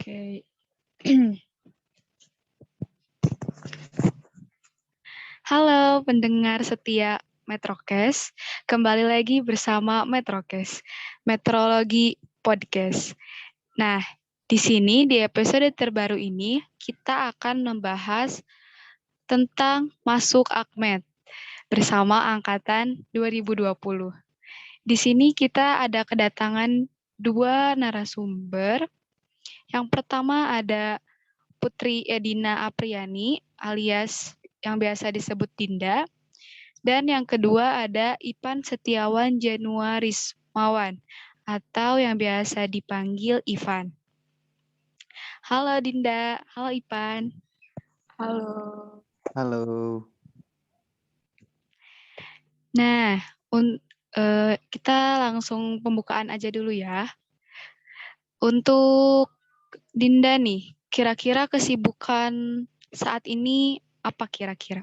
Oke. Halo pendengar setia Metrocast, kembali lagi bersama Metrocast, Metrologi Podcast. Nah, di sini di episode terbaru ini kita akan membahas tentang masuk Akmed bersama angkatan 2020. Di sini kita ada kedatangan dua narasumber. Yang pertama ada Putri Edina Apriani alias yang biasa disebut Dinda. Dan yang kedua ada Ipan Setiawan Januarismawan atau yang biasa dipanggil Ivan. Halo Dinda, halo Ipan. Halo. Halo. Nah, kita langsung pembukaan aja dulu ya. Untuk Dinda nih, kira-kira kesibukan saat ini apa kira-kira?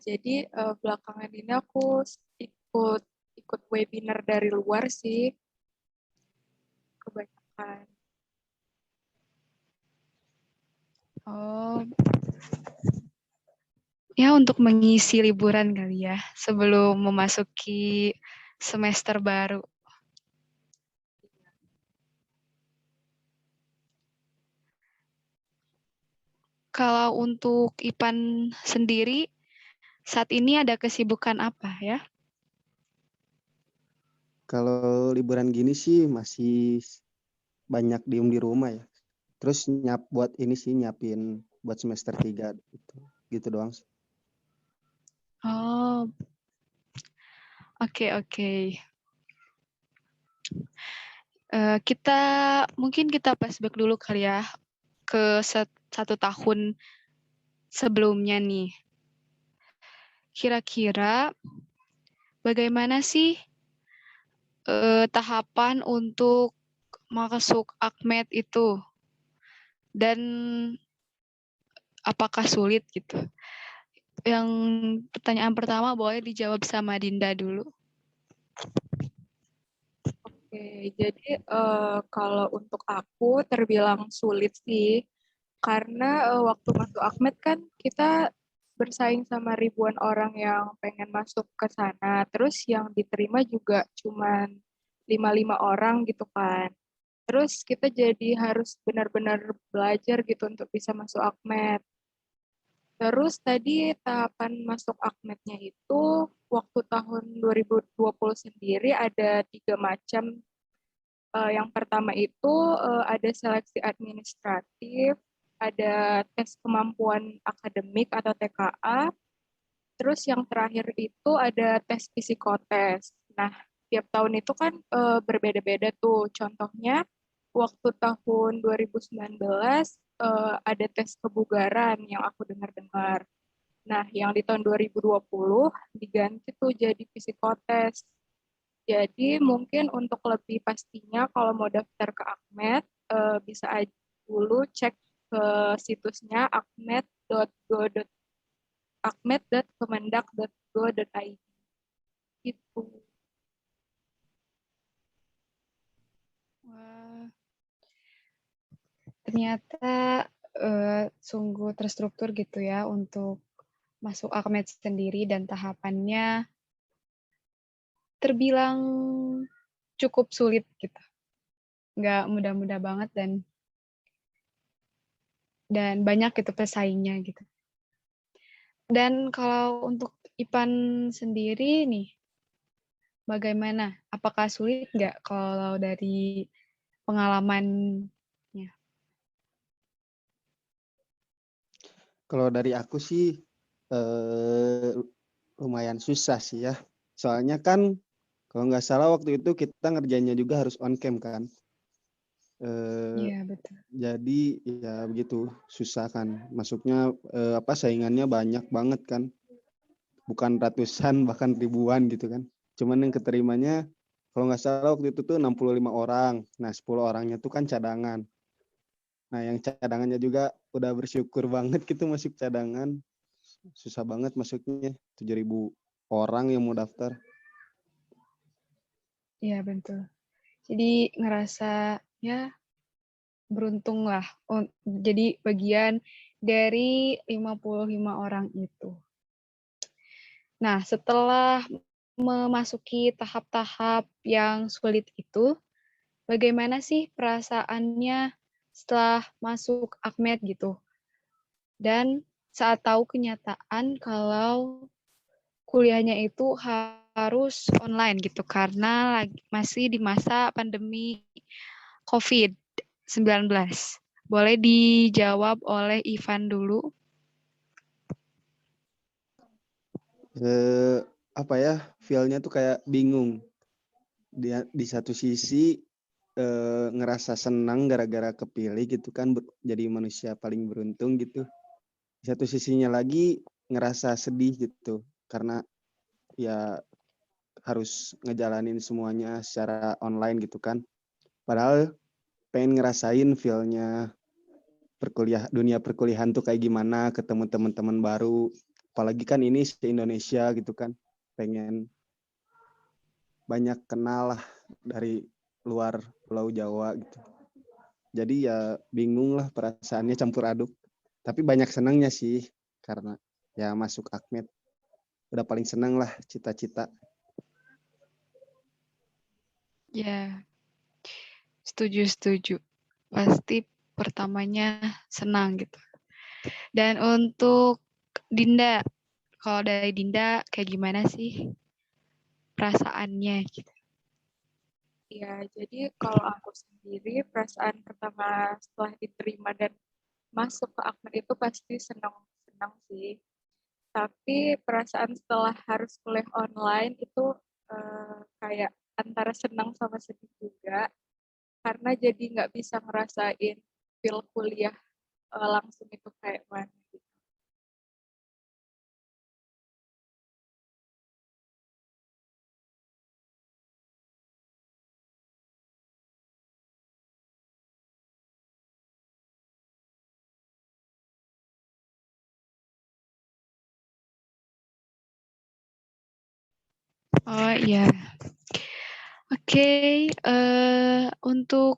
Jadi belakangan ini aku ikut webinar dari luar sih, kebanyakan. Oh, ya untuk mengisi liburan kali ya, sebelum memasuki semester baru. Kalau untuk Ipan sendiri, saat ini ada kesibukan apa ya? Kalau liburan gini sih masih banyak diem di rumah ya. Terus nyiapin buat semester 3 gitu. Gitu doang sih. Oh, oke. Mungkin kita flashback dulu kali ya ke 1 tahun sebelumnya nih. Kira-kira bagaimana sih tahapan untuk masuk Akmed itu? Dan apakah sulit gitu? Yang pertanyaan pertama boleh dijawab sama Dinda dulu. Oke, jadi kalau untuk aku terbilang sulit sih, karena waktu masuk Akmed kan kita bersaing sama ribuan orang yang pengen masuk ke sana, terus yang diterima juga cuman 5 orang gitu kan. Terus kita jadi harus benar-benar belajar gitu untuk bisa masuk Akmed. Terus tadi tahapan masuk Akmednya itu waktu tahun 2020 sendiri ada 3 macam. Yang pertama itu ada seleksi administratif, ada tes kemampuan akademik atau TKA, terus yang terakhir itu ada tes psikotes. Nah, tiap tahun itu kan berbeda-beda tuh. Contohnya waktu tahun 2019 ada tes kebugaran yang aku dengar-dengar. Nah, yang di tahun 2020 diganti tuh jadi psikotes. Jadi mungkin untuk lebih pastinya kalau mau daftar ke Akmed, bisa aja dulu cek ke situsnya akmed.kemendak.go.id gitu. Wah, ternyata sungguh terstruktur gitu ya untuk masuk Akmed sendiri dan tahapannya terbilang cukup sulit gitu. Nggak mudah-mudah banget dan banyak gitu pesaingnya gitu. Dan kalau untuk Ipan sendiri nih, bagaimana? Apakah sulit nggak kalau dari pengalamannya? Kalau dari aku sih lumayan susah sih ya. Soalnya kan kalau nggak salah waktu itu kita ngerjainnya juga harus on cam kan. Iya, betul. Jadi ya begitu susah kan. Masuknya saingannya banyak banget kan. Bukan ratusan bahkan ribuan gitu kan. Cuman yang keterimanya kalau nggak salah waktu itu tuh 65 orang. Nah 10 orangnya tuh kan cadangan. Nah yang cadangannya juga udah bersyukur banget gitu masuk cadangan. Susah banget masuknya. 7.000 orang yang mau daftar. Iya, betul. Jadi ngerasa ya beruntung lah. Jadi bagian dari 55 orang itu. Nah, setelah memasuki tahap-tahap yang sulit itu, bagaimana sih perasaannya setelah masuk Akmed gitu? Dan saat tahu kenyataan kalau kuliahnya itu harus online gitu karena masih di masa pandemi COVID-19. Boleh dijawab oleh Ivan dulu? Apa ya, feel-nya tuh kayak bingung. Di satu sisi ngerasa senang gara-gara kepilih gitu kan, jadi manusia paling beruntung gitu. Di satu sisinya lagi ngerasa sedih gitu karena ya harus ngejalanin semuanya secara online gitu kan. Padahal pengen ngerasain feel-nya dunia perkuliahan tuh kayak gimana, ketemu teman-teman baru. Apalagi kan ini se-Indonesia gitu kan. Pengen banyak kenal lah dari luar Pulau Jawa gitu. Jadi ya bingung lah, perasaannya campur aduk. Tapi banyak senangnya sih karena ya masuk Akmed. Udah paling senang lah, cita-cita. Ya, setuju. Pasti pertamanya senang gitu. Dan untuk Dinda, kalau dari Dinda kayak gimana sih perasaannya gitu? Ya, jadi kalau aku sendiri perasaan pertama setelah diterima dan masuk ke Akmed itu pasti senang sih. Tapi perasaan setelah harus kuliah online itu kayak antara senang sama sedih juga, karena jadi nggak bisa ngerasain feel kuliah langsung itu kayak mana gitu. Oh iya. Oke, untuk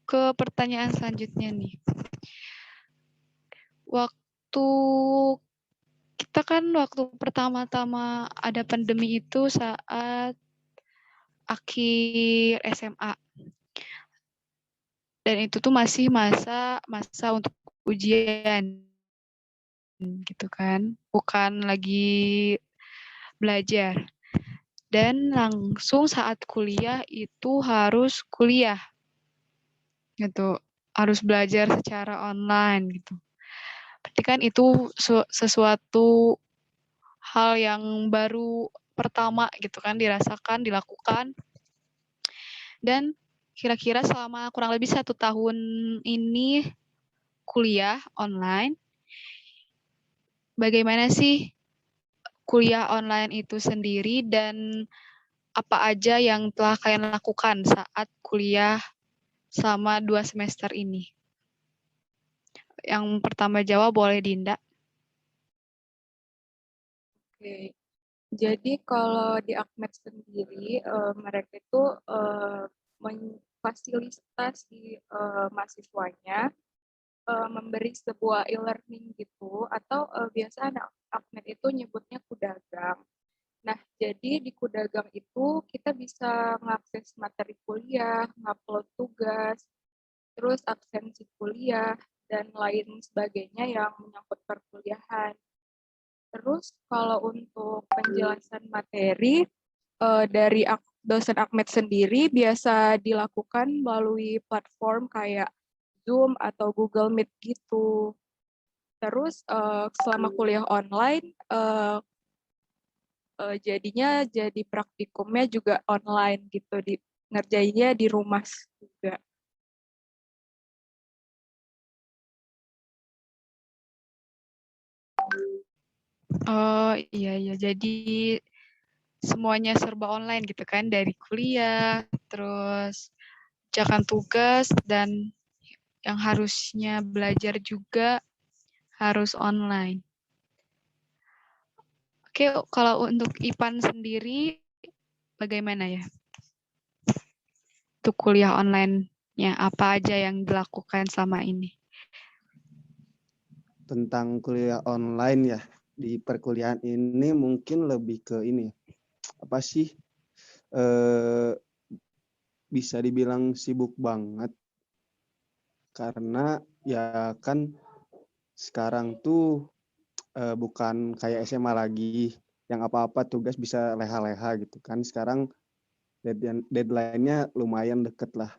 ke pertanyaan selanjutnya nih. Waktu kita kan waktu pertama-tama ada pandemi itu saat akhir SMA. Dan itu tuh masih masa untuk ujian gitu kan. Bukan lagi belajar. Dan langsung saat kuliah itu harus kuliah gitu. Harus belajar secara online gitu. Berarti kan itu sesuatu hal yang baru pertama gitu kan dirasakan, dilakukan. Dan kira-kira selama kurang lebih 1 tahun ini kuliah online, bagaimana sih kuliah online itu sendiri dan apa aja yang telah kalian lakukan saat kuliah selama 2 semester ini? Yang pertama jawab boleh Dinda. Oke. Jadi kalau di Akmed sendiri, mereka itu memfasilitasi mahasiswanya memberi sebuah e-learning gitu, atau biasa anak Akmed itu nyebutnya Kudagang. Nah, jadi di Kudagang itu kita bisa mengakses materi kuliah, ngupload tugas, terus absensi kuliah, dan lain sebagainya yang menyangkut perkuliahan. Terus kalau untuk penjelasan materi dari dosen Akmed sendiri biasa dilakukan melalui platform kayak Zoom atau Google Meet gitu. Terus selama kuliah online jadinya jadi praktikumnya juga online gitu, ngerjainnya di rumah juga. Oh iya, jadi semuanya serba online gitu kan, dari kuliah, terus kerjakan tugas, dan yang harusnya belajar juga harus online. Oke, kalau untuk Ipan sendiri bagaimana ya? untuk kuliah online-nya? Apa aja yang dilakukan selama ini? Tentang kuliah online ya, di perkuliahan ini mungkin lebih ke ini, apa sih, bisa dibilang sibuk banget. Karena ya kan sekarang tuh bukan kayak SMA lagi, yang apa-apa tugas bisa leha-leha gitu kan. Sekarang deadline-nya lumayan deket lah.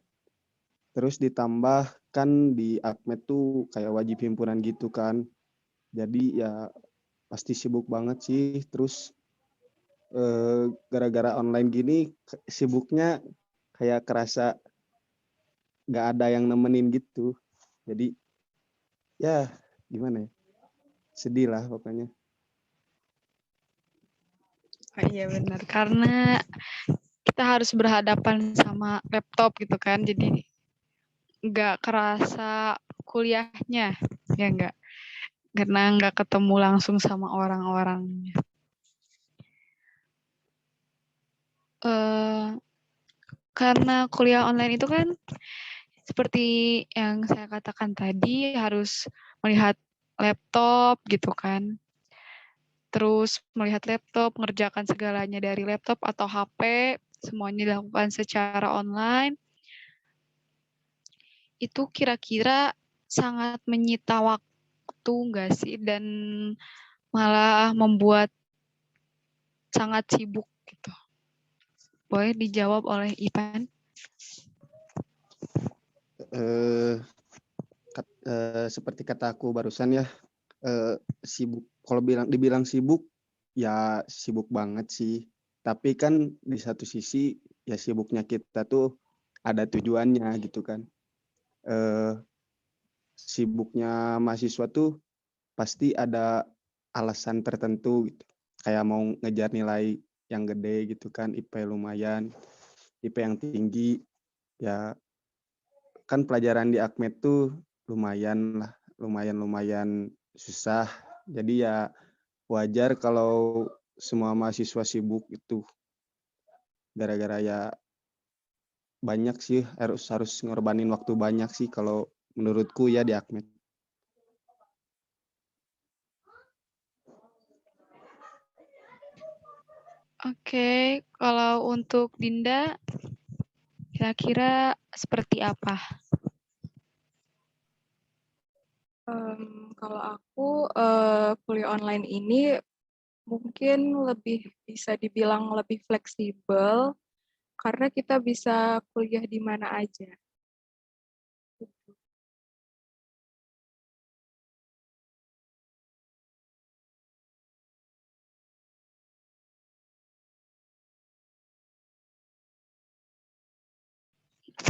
Terus ditambah kan di Akmed tuh kayak wajib himpunan gitu kan. Jadi ya pasti sibuk banget sih. Terus gara-gara online gini sibuknya kayak kerasa nggak ada yang nemenin gitu. Jadi ya gimana ya, sedih lah pokoknya. Iya benar, karena kita harus berhadapan sama laptop gitu kan, jadi nggak kerasa kuliahnya, ya nggak? Karena nggak ketemu langsung sama orang-orangnya. Karena kuliah online itu kan seperti yang saya katakan tadi, harus melihat laptop gitu kan. Terus melihat laptop, mengerjakan segalanya dari laptop atau HP, semuanya dilakukan secara online. Itu kira-kira sangat menyita waktu nggak sih? Dan malah membuat sangat sibuk gitu. Boleh dijawab oleh Ipan? Seperti kata aku barusan ya, sibuk. Kalau dibilang sibuk, ya sibuk banget sih. Tapi kan di satu sisi ya sibuknya kita tuh ada tujuannya gitu kan. Sibuknya mahasiswa tuh pasti ada alasan tertentu gitu. Kayak mau ngejar nilai yang gede gitu kan, IP lumayan, IP yang tinggi. Ya kan pelajaran di Akmed tuh lumayan lah, lumayan susah. Jadi ya wajar kalau semua mahasiswa sibuk itu, gara-gara ya banyak sih, harus ngorbanin waktu banyak sih kalau menurutku ya di Akmed. Oke, kalau untuk Dinda, kira-kira seperti apa? Kalau aku kuliah online ini mungkin lebih bisa dibilang lebih fleksibel karena kita bisa kuliah di mana aja.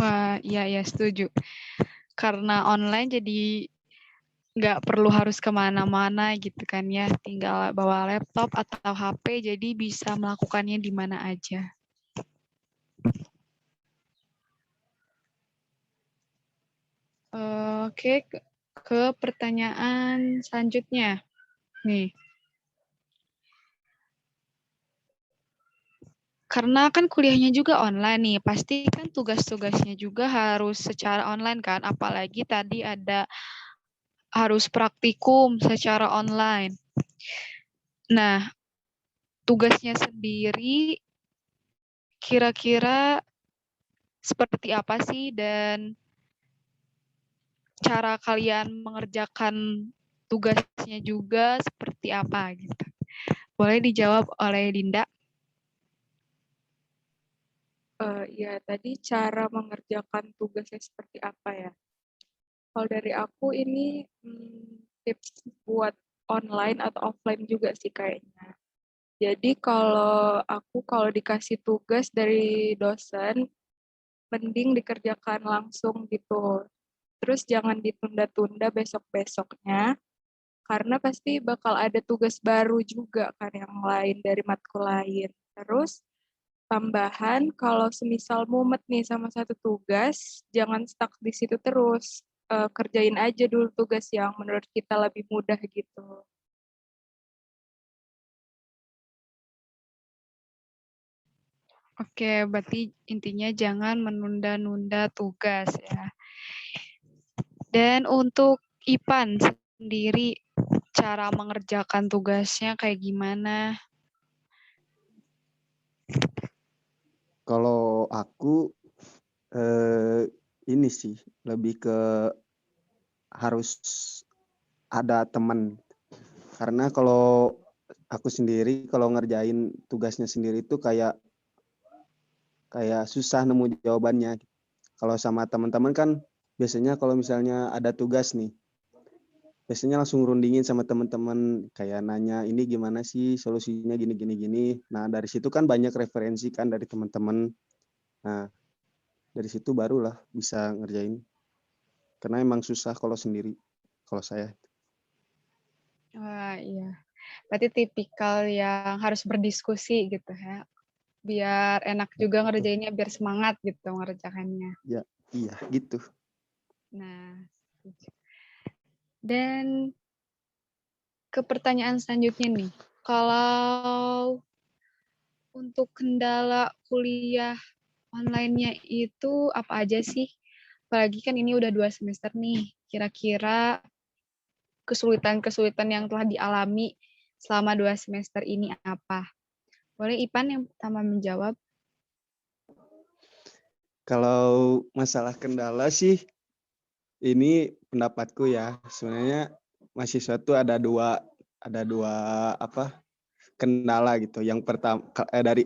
Wah, iya setuju. Karena online jadi nggak perlu harus kemana-mana gitu kan ya. Tinggal bawa laptop atau HP, jadi bisa melakukannya di mana aja. Oke, ke pertanyaan selanjutnya. Nih. Karena kan kuliahnya juga online nih, pasti kan tugas-tugasnya juga harus secara online kan, apalagi tadi ada harus praktikum secara online. Nah, tugasnya sendiri kira-kira seperti apa sih dan cara kalian mengerjakan tugasnya juga seperti apa gitu. Boleh dijawab oleh Dinda? Ya, tadi cara mengerjakan tugasnya seperti apa ya? Kalau dari aku ini tips buat online atau offline juga sih kayaknya. Jadi kalau dikasih tugas dari dosen, mending dikerjakan langsung gitu. Terus jangan ditunda-tunda besok-besoknya, karena pasti bakal ada tugas baru juga kan yang lain dari matkul lain. Terus tambahan kalau semisal mumet nih sama satu tugas, jangan stuck di situ terus. Kerjain aja dulu tugas yang menurut kita lebih mudah gitu. Oke, berarti intinya jangan menunda-nunda tugas ya. Dan untuk Ipan sendiri, cara mengerjakan tugasnya kayak gimana? Kalau aku ini sih lebih ke harus ada teman. Karena kalau aku sendiri kalau ngerjain tugasnya sendiri itu kayak susah nemu jawabannya. Kalau sama teman-teman kan biasanya kalau misalnya ada tugas nih, biasanya langsung rundingin sama teman-teman kayak nanya ini gimana sih solusinya gini gini gini. Nah, dari situ kan banyak referensi kan dari teman-teman. Nah, dari situ barulah bisa ngerjain. Karena emang susah kalau sendiri, kalau saya. Wah, iya. Berarti tipikal yang harus berdiskusi gitu ya. Biar enak juga ngerjainnya, biar semangat gitu ngerjakannya. Ya, iya gitu. Nah, setuju. Dan ke pertanyaan selanjutnya nih. Kalau untuk kendala kuliah online-nya itu apa aja sih? Apalagi kan ini udah 2 semester nih. Kira-kira kesulitan-kesulitan yang telah dialami selama 2 semester ini apa? Boleh Ipan yang pertama menjawab? Kalau masalah kendala sih, ini pendapatku ya. Sebenarnya mahasiswa tuh ada dua apa kendala gitu. Yang pertama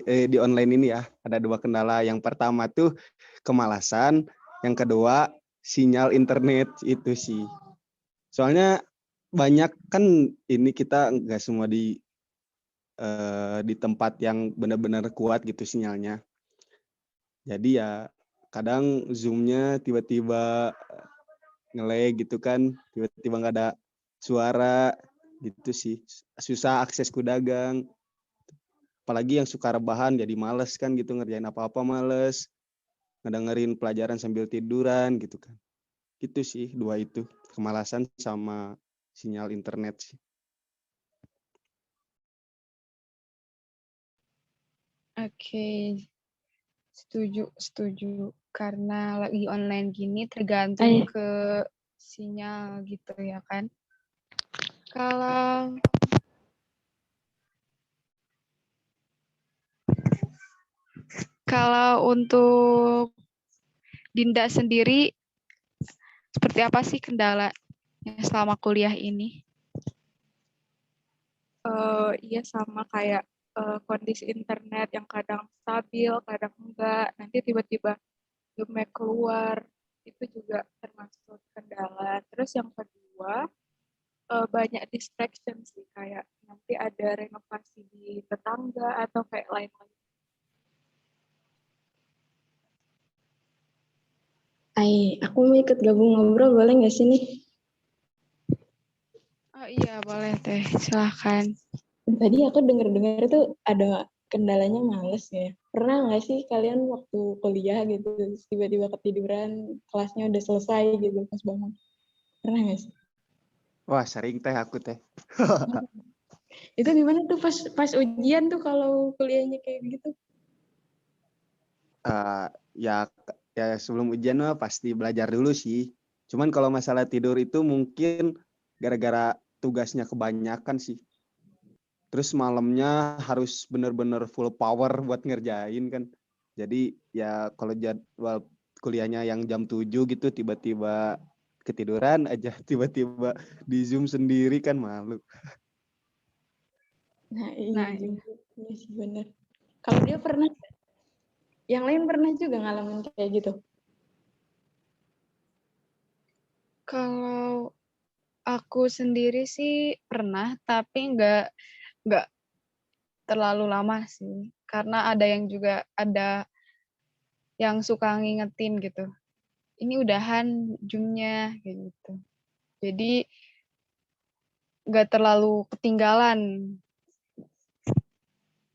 di online ini ya ada dua kendala. Yang pertama tuh kemalasan, yang kedua sinyal internet itu sih. Soalnya banyak kan ini kita nggak semua di tempat yang benar-benar kuat gitu sinyalnya. Jadi ya kadang Zoom-nya tiba-tiba nge-lag gitu kan, tiba-tiba nggak ada suara gitu sih. Susah akses ke dagang. Apalagi yang suka rebahan jadi males kan gitu ngerjain apa-apa males. Ngedengerin pelajaran sambil tiduran gitu kan. Gitu sih dua itu, kemalasan sama sinyal internet sih. Oke, setuju. Karena lagi online gini tergantung ke sinyal gitu ya kan. Kalau untuk Dinda sendiri, seperti apa sih kendala selama kuliah ini? Iya sama kayak kondisi internet yang kadang stabil, kadang enggak. Nanti tiba-tiba zoom keluar, itu juga termasuk kendala. Terus yang kedua, banyak distraction sih, kayak nanti ada renovasi di tetangga atau kayak lain-lain. Aku mau ikut gabung ngobrol, boleh nggak sih nih? Oh iya, boleh teh. Silahkan. Tadi aku dengar-dengar tuh ada kendalanya males ya. Pernah nggak sih kalian waktu kuliah gitu, tiba-tiba ketiduran, kelasnya udah selesai gitu pas bangun? Pernah nggak sih? Wah, sering teh aku teh. Itu gimana tuh pas ujian tuh kalau kuliahnya kayak gitu? Ya sebelum ujian mah pasti belajar dulu sih. Cuman kalau masalah tidur itu mungkin gara-gara tugasnya kebanyakan sih. Terus malamnya harus bener-bener full power buat ngerjain kan. Jadi ya kalau jadwal kuliahnya yang jam 7 gitu tiba-tiba ketiduran aja, tiba-tiba di Zoom sendiri kan malu. Nah iya Nah, juga, iya sih bener. Kalau dia pernah, yang lain pernah juga ngalamin kayak gitu? kalau aku sendiri sih pernah, tapi nggak terlalu lama sih. Karena ada yang suka ngingetin gitu. Ini udahan Zoom-nya kayak gitu. Jadi nggak terlalu ketinggalan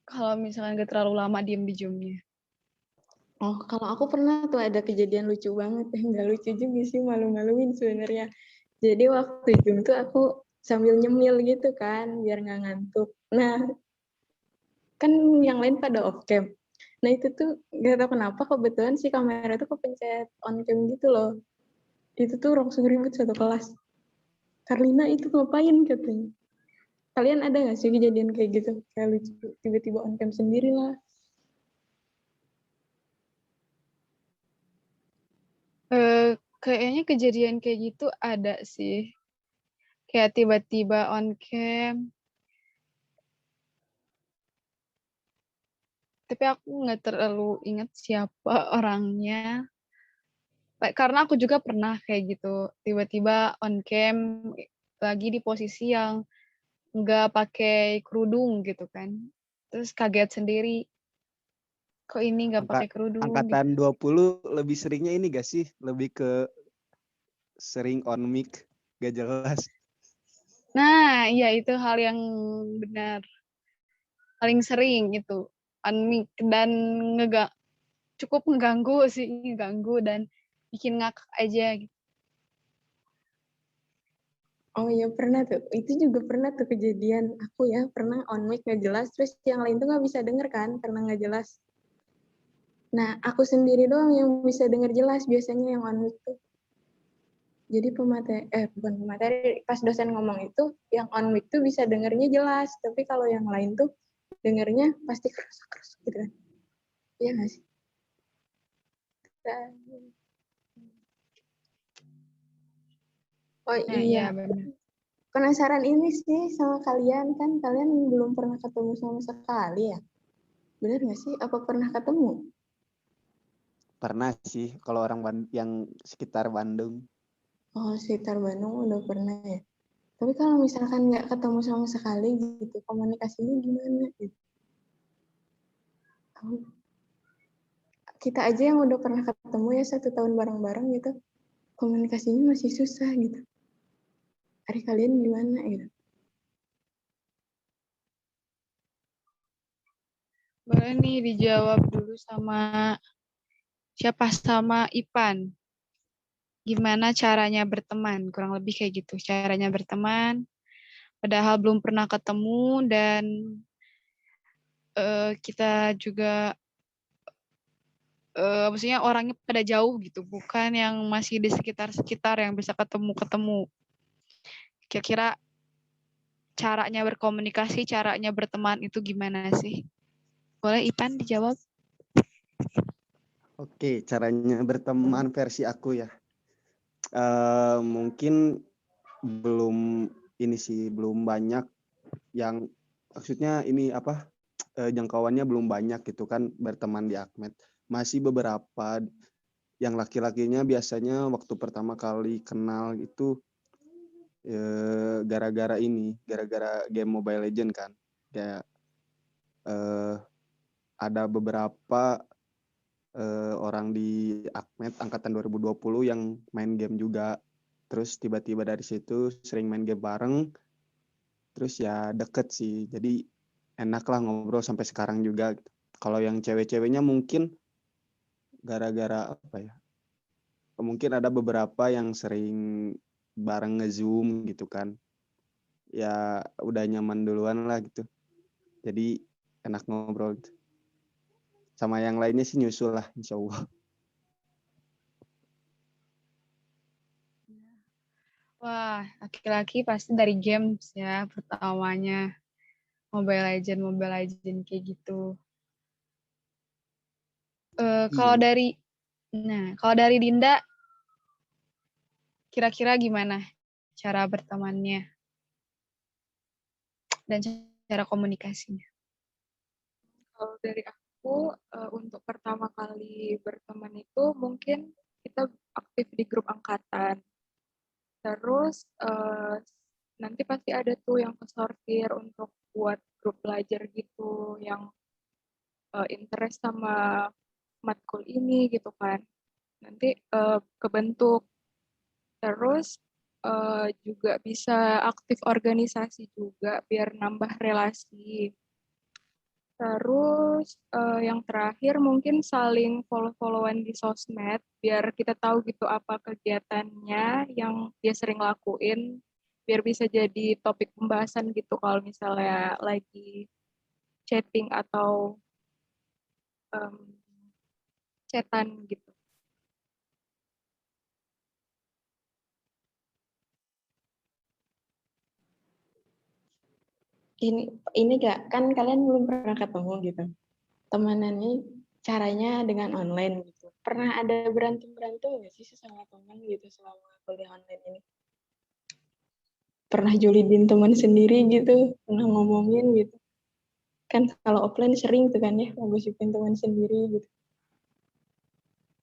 kalau misalkan nggak terlalu lama diem di Zoom-nya. Oh, kalau aku pernah tuh ada kejadian lucu banget. Nggak lucu juga sih, malu-maluin sebenarnya. Jadi waktu Zoom tuh aku sambil nyemil gitu kan, biar nggak ngantuk. Nah, kan yang lain pada off cam. Nah itu tuh gak tau kenapa kebetulan si kamera tuh kepencet on cam gitu loh. Itu tuh langsung ribut satu kelas. Karlina itu ngapain katanya. Kalian ada gak sih kejadian kayak gitu? Kayak lucu, tiba-tiba on cam sendiri lah. Kayaknya kejadian kayak gitu ada sih. Kayak tiba-tiba on cam. Tapi aku nggak terlalu ingat siapa orangnya. Karena aku juga pernah kayak gitu. Tiba-tiba on cam lagi di posisi yang nggak pakai kerudung gitu kan. Terus kaget sendiri. Kok ini nggak pakai kerudung gitu. Angkatan 20 lebih seringnya ini gak sih? Lebih ke sering on mic, gak jelas. Nah, iya itu hal yang benar. Paling sering itu. On mic dan cukup ngeganggu sih. Ngeganggu dan bikin ngakak aja gitu. Oh iya pernah tuh, itu juga pernah tuh kejadian aku ya, pernah on mic nggak jelas, terus yang lain tuh nggak bisa denger kan, karena nggak jelas. Nah, aku sendiri doang yang bisa denger jelas biasanya yang on mic tuh. Jadi bukan pemateri, pas dosen ngomong itu, yang on mic tuh bisa dengernya jelas, tapi kalau yang lain tuh dengernya pasti kerasa-kerasa gitu kan. Iya nggak sih? Oh Nah, iya, iya benar. penasaran ini sih sama kalian, kan kalian belum pernah ketemu sama sekali ya? Bener nggak sih? Apa pernah ketemu? Pernah sih kalau orang yang sekitar Bandung. Oh, sekitar Bandung udah pernah ya. Tapi kalau misalkan nggak ketemu sama sekali gitu, komunikasinya gimana gitu? Kita aja yang udah pernah ketemu ya 1 tahun bareng-bareng gitu, komunikasinya masih susah gitu. Hari kalian gimana gitu? Boleh nih dijawab dulu sama Ipan. Gimana caranya berteman? Kurang lebih kayak gitu. Caranya berteman, padahal belum pernah ketemu dan kita juga maksudnya orangnya pada jauh gitu, bukan yang masih di sekitar-sekitar yang bisa ketemu-ketemu. Kira-kira caranya berkomunikasi, caranya berteman itu gimana sih? Boleh Ipan dijawab? Oke, caranya berteman versi aku ya. Mungkin belum banyak yang maksudnya ini apa jangkauannya belum banyak gitu kan berteman di Akmed. Masih beberapa yang laki-lakinya biasanya waktu pertama kali kenal itu gara-gara game Mobile Legend kan. Kayak ada beberapa orang di Akmed angkatan 2020 yang main game juga. Terus tiba-tiba dari situ sering main game bareng. Terus ya deket sih. Jadi enak lah ngobrol sampai sekarang juga. Kalau yang cewek-ceweknya mungkin gara-gara apa ya? Mungkin ada beberapa yang sering bareng nge-zoom gitu kan. Ya udah nyaman duluan lah gitu. Jadi enak ngobrol gitu. Sama yang lainnya sih nyusul lah insya Allah. Wah, laki-laki pasti dari games ya pertamanya. Mobile Legend kayak gitu. Kalau Iya. kalau dari Dinda, kira-kira gimana cara bertemannya dan cara komunikasinya? Kalau dari aku, untuk pertama kali berteman itu mungkin kita aktif di grup angkatan. Terus nanti pasti ada tuh yang kesortir untuk buat grup belajar gitu, yang interest sama matkul ini gitu kan. Nanti kebentuk. Terus juga bisa aktif organisasi juga biar nambah relasi. Terus yang terakhir mungkin saling follow-followan di sosmed biar kita tahu gitu apa kegiatannya yang dia sering lakuin biar bisa jadi topik pembahasan gitu kalau misalnya lagi chatting atau em, chatan gitu. Ini gak, kan kalian belum pernah ketemu gitu. Temanannya caranya dengan online gitu. Pernah ada berantem-berantem nggak sih sama teman gitu selama kuliah online ini? Pernah julidin teman sendiri gitu, pernah ngomongin gitu. Kan kalau offline sering tuh kan ya, ngegosipin teman sendiri gitu.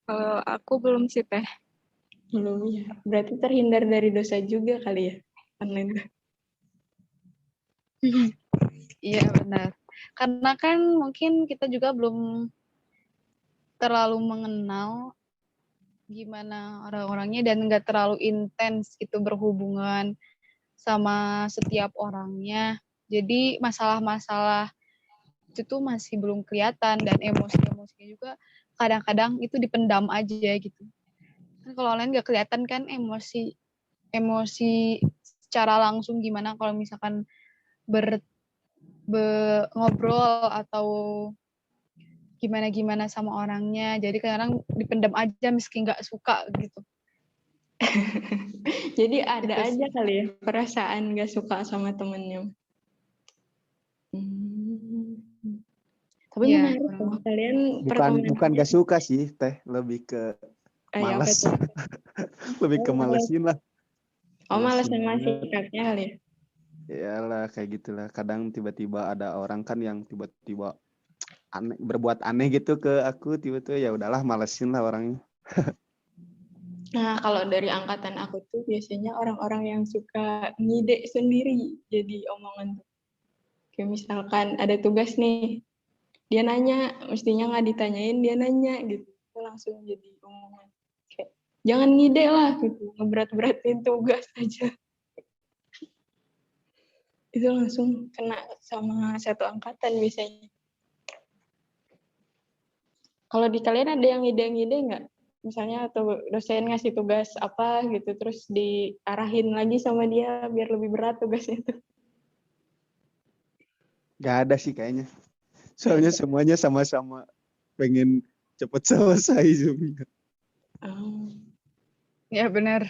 Kalau aku belum sih Teh. Belum ya. Berarti terhindar dari dosa juga kali ya online tuh. Iya benar. Karena kan mungkin kita juga belum terlalu mengenal gimana orang-orangnya dan nggak terlalu intens gitu berhubungan sama setiap orangnya. Jadi masalah-masalah itu tuh masih belum kelihatan dan emosi-emosinya juga kadang-kadang itu dipendam aja gitu. Kan kalau online nggak kelihatan kan emosi secara langsung gimana kalau misalkan ngobrol atau gimana-gimana sama orangnya. Jadi kadang dipendam aja meski nggak suka gitu. Jadi ada Gitu aja sih. kali ya perasaan gak suka sama temennya. Tapi Iya, menarik kurang loh, lebih. kalian Bukan pertemanannya gak suka sih Teh, lebih ke kayak apa malas. tuh? Lebih ke Oh, males. malesin lah. Oh, males Malesin sama banget. sikapnya kali ya? Iyalah kayak gitulah. Kadang tiba-tiba ada orang kan yang tiba-tiba aneh, berbuat aneh gitu ke aku, tiba-tiba ya udahlah malesin lah orangnya. Nah, kalau dari angkatan aku tuh biasanya orang-orang yang suka ngide sendiri jadi omongan tuh. Kayak misalkan ada tugas nih, dia nanya, mestinya nggak ditanyain, dia nanya gitu. Itu langsung jadi omongan. Kayak, jangan ngide lah gitu, ngeberat-beratin tugas aja. Itu langsung kena sama satu angkatan biasanya. Kalau di kalian ada yang ngide-ngide nggak? Misalnya atau dosen ngasih tugas apa gitu, terus diarahin lagi sama dia biar lebih berat tugasnya tuh. Gak ada sih kayaknya. Soalnya semuanya sama-sama pengen cepet selesai juga. Oh, Ya benar.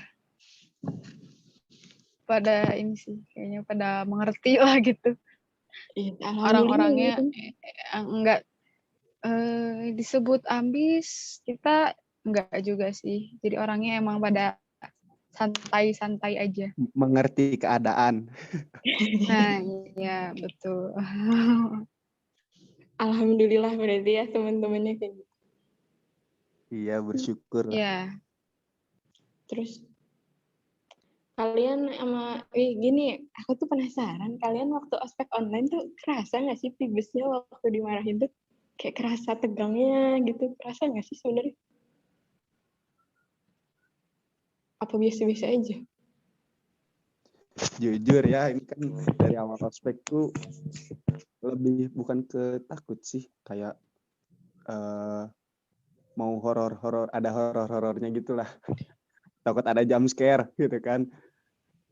Pada ini sih kayaknya pada mengerti lah gitu. iya, alhamdulillah Orang-orangnya gitu. enggak disebut ambis, kita enggak juga sih. Jadi orangnya emang pada santai-santai aja. Mengerti keadaan. Nah, iya betul. Alhamdulillah berarti ya teman-temannya kayak gitu. Iya bersyukur lah. Ya, Terus kalian sama, gini, aku tuh penasaran, kalian waktu ospek online tuh kerasa nggak sih tibesnya waktu dimarahin tuh? Kayak kerasa tegangnya gitu, kerasa nggak sih sebenarnya? Apa biasa-biasa aja? Jujur ya, ini kan dari awal ospek tuh lebih bukan ke takut sih, kayak mau horor-horor, ada horor-horornya gitulah. Takut ada jump scare gitu kan.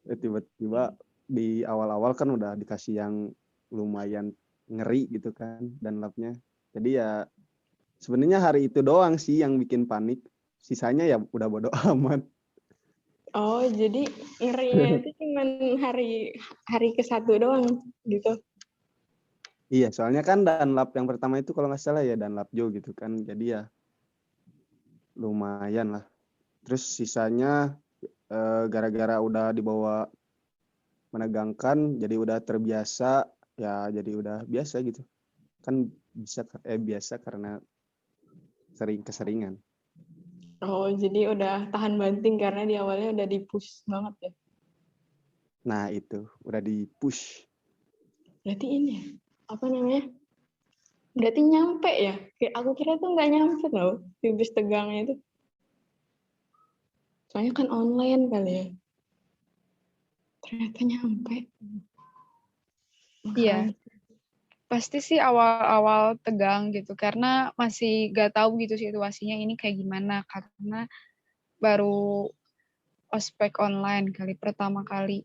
Tiba-tiba di awal-awal kan udah dikasih yang lumayan ngeri gitu kan dan lapnya. Jadi ya sebenarnya hari itu doang sih yang bikin panik. Sisanya ya udah bodo amat. Oh, jadi ngerinya itu cuma hari ke-1 doang gitu. Iya, soalnya kan Danlap yang pertama itu kalau nggak salah ya Danlap Jo gitu kan. Jadi ya lumayan lah. Terus sisanya gara-gara udah dibawa menegangkan, jadi udah terbiasa, ya jadi udah biasa gitu. Kan biasa karena sering keseringan. Oh, jadi udah tahan banting karena di awalnya udah di-push banget ya. Nah itu, udah di-push. Berarti ini ya, apa namanya? Berarti nyampe ya? Kayak aku kira tuh nggak nyampe loh, tibes tegangnya itu. Soalnya kan online kali ya. Ternyata nyampe. iya. Makanya. Pasti sih awal-awal tegang gitu karena masih gak tahu gitu situasinya ini kayak gimana karena baru ospek online kali pertama kali.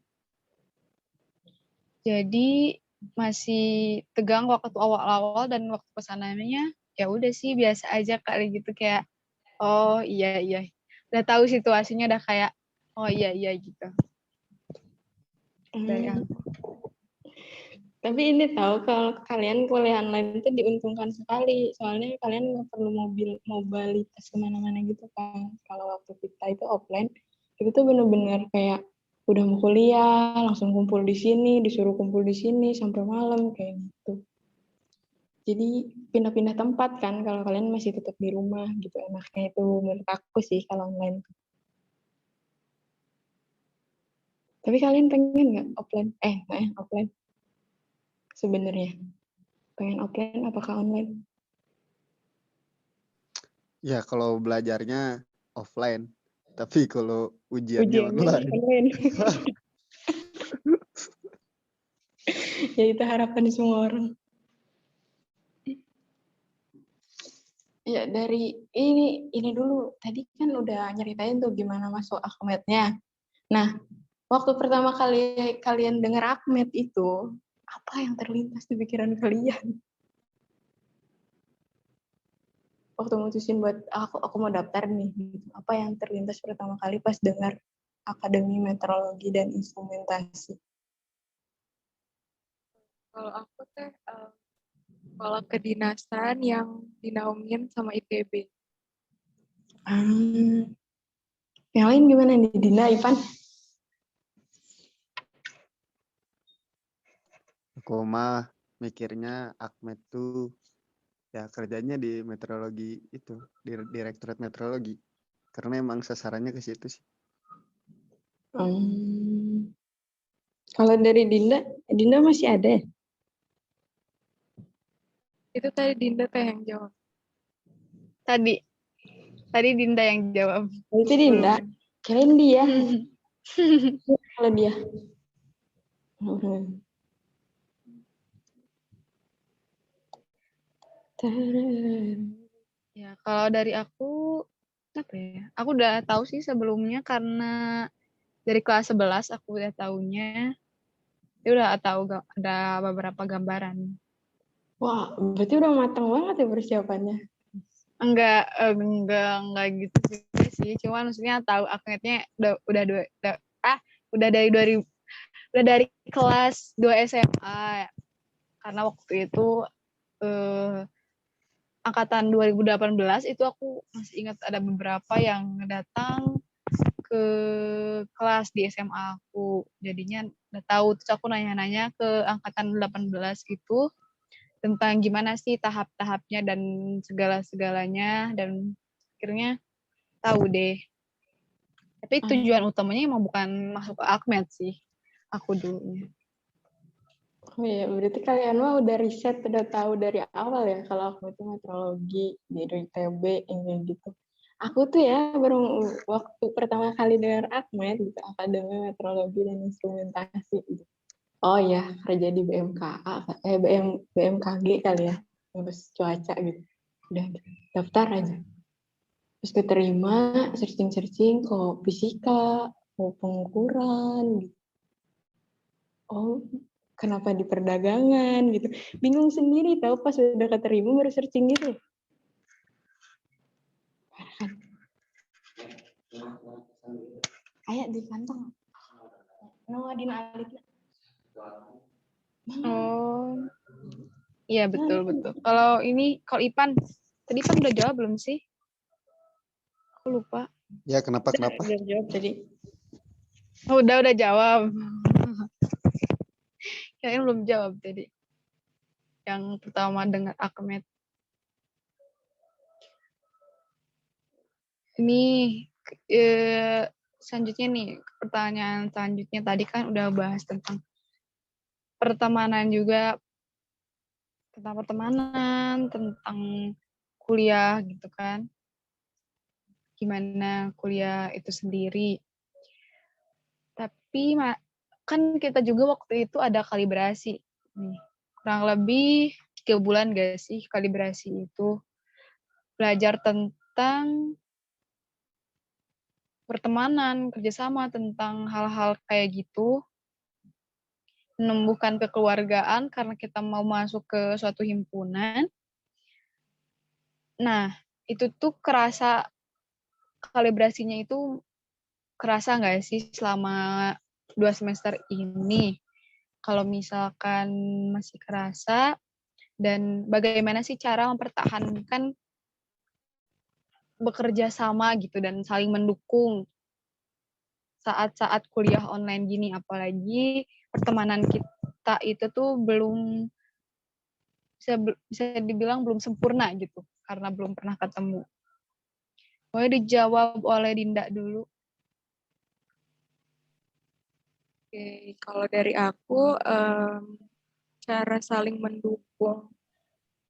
Jadi masih tegang waktu awal-awal dan waktu kesananya ya udah sih biasa aja kali gitu, kayak oh iya iya, udah tahu situasinya, udah kayak oh iya iya gitu dari Hmm. aku. Tapi ini tahu kalau kalian kuliah online itu diuntungkan sekali, soalnya kalian nggak perlu mobilitas kemana-mana gitu kan. Kalau waktu kita itu offline, itu tuh bener-bener kayak udah mau kuliah, langsung kumpul di sini, disuruh kumpul di sini sampai malam kayak gitu. Jadi pindah-pindah tempat kan kalau kalian masih tetap di rumah gitu, enaknya itu menurut aku sih kalau online. Tapi kalian pengen nggak offline? Offline sebenarnya. Pengen offline apakah online? Ya kalau belajarnya offline, tapi kalau ujiannya Ujiannya online. online. Ya itu harapan semua orang. Ya dari ini dulu. Tadi kan udah nyeritain tuh gimana masuk Akmednya. Nah, waktu pertama kali kalian dengar Akmed itu, apa yang terlintas di pikiran kalian? Waktu mutusin buat aku mau daftar nih, gitu. Apa yang terlintas pertama kali pas dengar Akademi Meteorologi dan Instrumentasi? Kalau aku teh sekolah kedinasan yang dinaungin sama ITB. Yang lain gimana nih, Dina, Ivan? Aku mah mikirnya Akmed tuh ya kerjanya di meteorologi itu, di Direktorat Meteorologi. Karena emang sasarannya ke situ sih. Kalau dari Dinda masih ada ya? Itu tadi Dinda teh yang jawab. Tadi Dinda yang jawab. Oh, itu Dinda. Kirain dia. Kalau dia. Ya, kalau dari aku apa ya? Aku udah tahu sih sebelumnya karena dari kelas 11 aku udah tahunya. Dia udah tahu ada beberapa gambaran. Wah, berarti udah matang banget ya persiapannya. Enggak gitu juga sih. Cuma maksudnya tahu akadnya udah dari kelas 2 SMA. Karena waktu itu angkatan 2018 itu aku masih ingat ada beberapa yang datang ke kelas di SMA aku. Jadinya udah tahu, terus aku nanya-nanya ke angkatan 18 gitu tentang gimana sih tahap-tahapnya dan segala-segalanya, dan akhirnya tahu deh. Tapi tujuan utamanya emang bukan masuk ke Akmed sih, aku dulunya. Oh iya, berarti kalian mah udah riset, udah tahu dari awal ya kalau aku itu meteorologi di ITB kayak gitu. Aku tuh ya baru waktu pertama kali dengar Akmed gitu, Akademi Meteorologi dan Instrumentasi gitu. Oh ya, kerja di BMKG kali ya, ngurus cuaca gitu. Udah gitu, daftar aja. Terus keterima, searching-searching kok fisika, mau pengukuran gitu. Oh, kenapa di perdagangan gitu. Bingung sendiri tahu pas udah keterima baru searching gitu. Kayak di kantong. Dina Alif. Oh, iya betul. Kalau Ipan, tadi Ipan udah jawab belum sih? Aku lupa. Ya kenapa? Udah jawab tadi. Oh, udah jawab. Kayaknya belum jawab tadi. Yang pertama dengar Akmed. Ini selanjutnya nih, pertanyaan selanjutnya tadi kan udah bahas tentang pertemanan juga, tentang kuliah gitu kan. Gimana kuliah itu sendiri. Tapi kan kita juga waktu itu ada kalibrasi nih. Kurang lebih 3 bulan gak sih kalibrasi itu. Belajar tentang pertemanan, kerjasama, tentang hal-hal kayak gitu. Menumbuhkan kekeluargaan karena kita mau masuk ke suatu himpunan. Nah, itu tuh kerasa kalibrasinya itu kerasa nggak sih selama 2 semester ini? Kalau misalkan masih kerasa, dan bagaimana sih cara mempertahankan bekerja sama gitu dan saling mendukung saat-saat kuliah online gini, apalagi pertemanan kita itu tuh belum bisa dibilang belum sempurna gitu karena belum pernah ketemu. Boleh dijawab oleh Dinda dulu. Oke, kalau dari aku, cara saling mendukung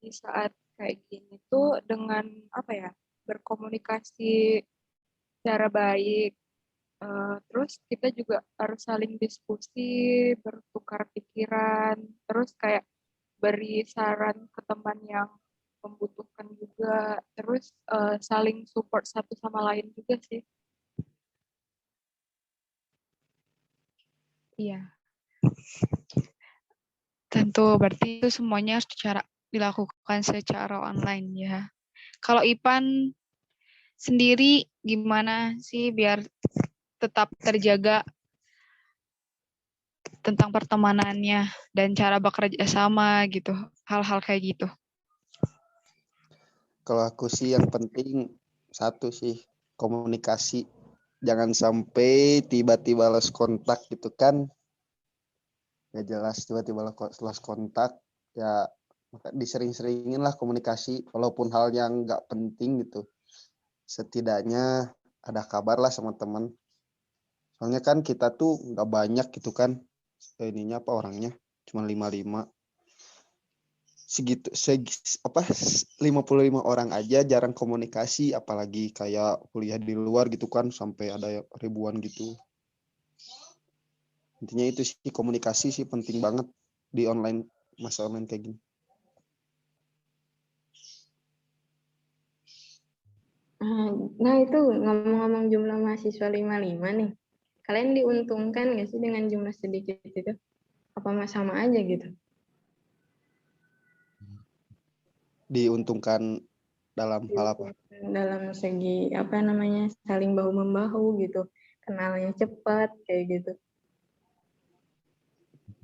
di saat kayak gini tuh dengan apa ya, berkomunikasi secara baik. Terus kita juga harus saling diskusi, bertukar pikiran, terus kayak beri saran ke teman yang membutuhkan juga, terus saling support satu sama lain juga sih. Iya. Tentu, berarti itu semuanya harus dilakukan secara online ya. Kalau Ipan sendiri gimana sih biar tetap terjaga tentang pertemanannya dan cara bekerja sama gitu, hal-hal kayak gitu? Kalau aku sih yang penting satu sih komunikasi. Jangan sampai tiba-tiba lost kontak gitu kan. Gak jelas tiba-tiba lost kontak. Ya maka disering-seringin lah komunikasi. Walaupun hal yang gak penting gitu. Setidaknya ada kabar lah sama teman. Soalnya kan kita tuh gak banyak gitu kan. Ininya apa orangnya. Cuma 55. Segitu 55 orang aja jarang komunikasi, apalagi kayak kuliah di luar gitu kan sampai ada ribuan gitu. Intinya itu sih, komunikasi sih penting banget di online, masa online kayak gini. Nah itu ngomong-ngomong jumlah mahasiswa 55 nih, kalian diuntungkan nggak sih dengan jumlah sedikit itu? Apa sama aja gitu? Diuntungkan dalam hal apa? Dalam segi apa namanya, saling bahu membahu gitu, kenalnya cepat kayak gitu.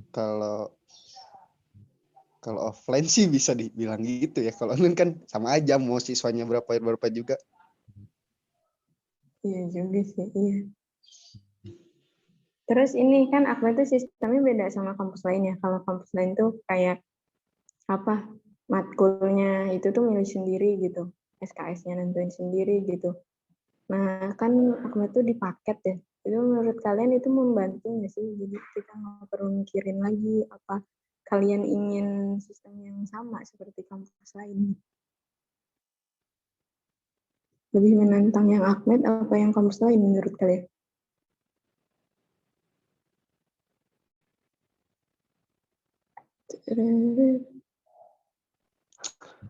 Kalau offline sih bisa dibilang gitu ya. Kalau online kan sama aja, mau siswanya berapa juga. Iya juga sih, iya. Terus ini kan Akbar tuh sistemnya beda sama kampus lain ya. Kalau kampus lain tuh kayak apa, matkulnya itu tuh milih sendiri gitu, SKS-nya nentuin sendiri gitu. Nah kan Akbar tuh dipaket ya. Itu menurut kalian itu membantu nggak sih? Jadi kita nggak perlu mikirin lagi apa kalian ingin sistem yang sama seperti kampus lain. Lebih menantang yang Akmed apa yang kampus lain menurut kalian?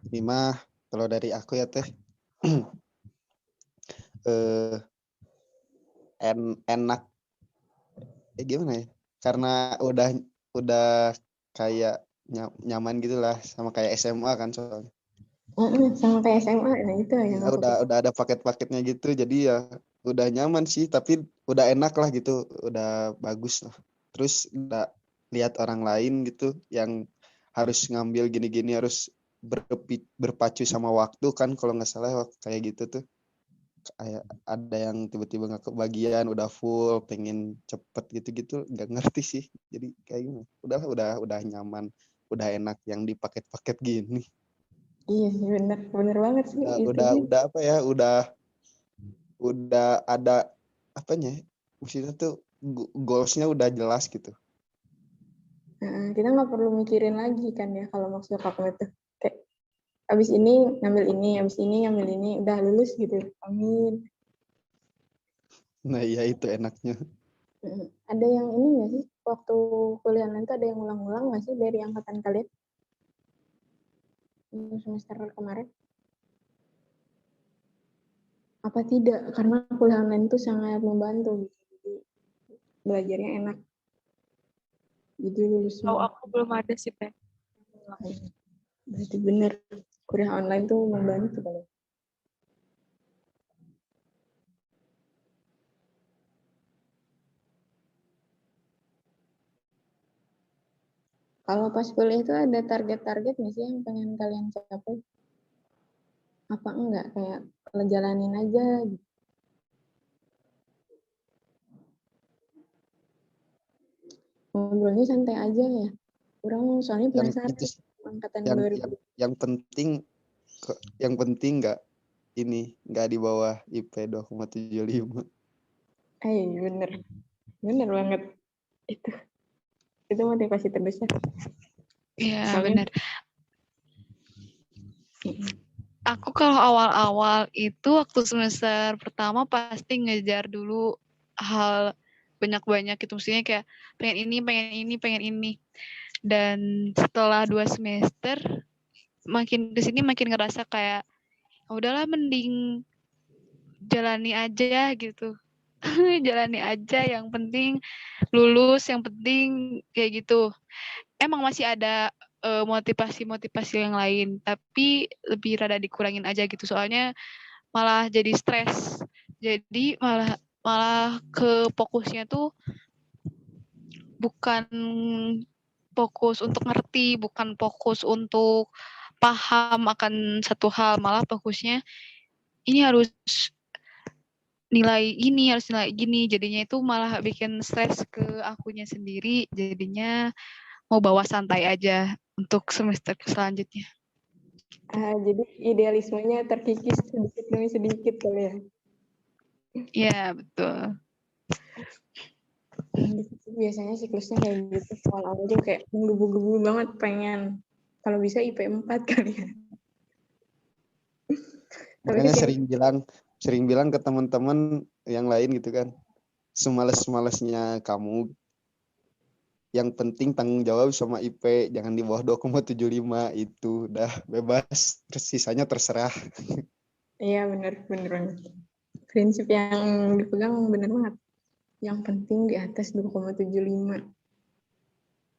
Ini mah kalau dari aku ya teh enak gimana ya, karena udah kayak nyaman gitulah, sama kayak SMA kan soalnya. Sama kayak SMA, nah itu yang Ya, aku udah ada paket-paketnya gitu, jadi ya udah nyaman sih, tapi udah enak lah gitu, udah bagus lah. Terus udah lihat orang lain gitu yang harus ngambil gini-gini, harus berpacu sama waktu kan, kalau nggak salah kayak gitu tuh. Kayak ada yang tiba-tiba nggak kebagian, udah full, pengen cepet gitu-gitu, nggak ngerti sih. Jadi kayak gini, udah nyaman, udah enak yang di paket-paket gini. iya sih, bener banget sih itu. Udah apa ya, udah ada apanya ya, maksudnya tuh goalsnya udah jelas gitu. Kita nggak perlu mikirin lagi kan ya kalau maksud aku itu kayak abis ini ngambil ini, abis ini ngambil ini, udah lulus gitu, amin. Nah iya itu enaknya. Ada yang ini nggak sih waktu kuliah nanti ada yang ulang-ulang nggak sih dari angkatan kalian semester kemarin? Apa tidak? Karena kuliah online itu sangat membantu gitu. Jadi belajarnya enak. Jadi lulus Kalau semua. aku belum ada sih teh. Berarti bener kuliah online tuh membantu kalau. Kalau pas kuliah itu ada target-target nggak sih yang pengen kalian capai? Apa enggak? Kayak jalanin aja gitu. Ngobrolnya santai aja ya. Orang soalnya Yang penasaran itu angkatan yang 2000. yang penting nggak di bawah IP 2,75. Bener. Bener banget. Itu motivasi terbesar. Iya, Kalian benar. Aku kalau awal-awal itu waktu semester pertama pasti ngejar dulu hal banyak-banyak gitu. Maksudnya kayak pengen ini. Dan setelah 2 semester, makin kesini makin ngerasa kayak, udahlah mending jalani aja gitu. Jalani aja, yang penting lulus, yang penting kayak gitu. Emang masih ada motivasi-motivasi yang lain, tapi lebih rada dikurangin aja gitu. Soalnya malah jadi stres. Jadi malah ke fokusnya tuh bukan fokus untuk ngerti, bukan fokus untuk paham akan satu hal, malah fokusnya ini harus nilai ini, harus nilai gini. Jadinya itu malah bikin stres ke akunya sendiri. Jadinya mau bawa santai aja untuk semester selanjutnya. jadi idealismenya terkikis sedikit demi sedikit kali ya. Iya, betul. Biasanya siklusnya kayak gitu. Awal-awal tuh kayak menggebu-gebu banget pengen. Kalau bisa IP 4 kali ya. Makanya sering bilang ke teman-teman yang lain gitu kan, semales-malesnya kamu, yang penting tanggung jawab sama IP, jangan di bawah 2,75, itu udah bebas, terus sisanya terserah. Iya bener banget. Prinsip yang dipegang bener banget. Yang penting di atas 2,75.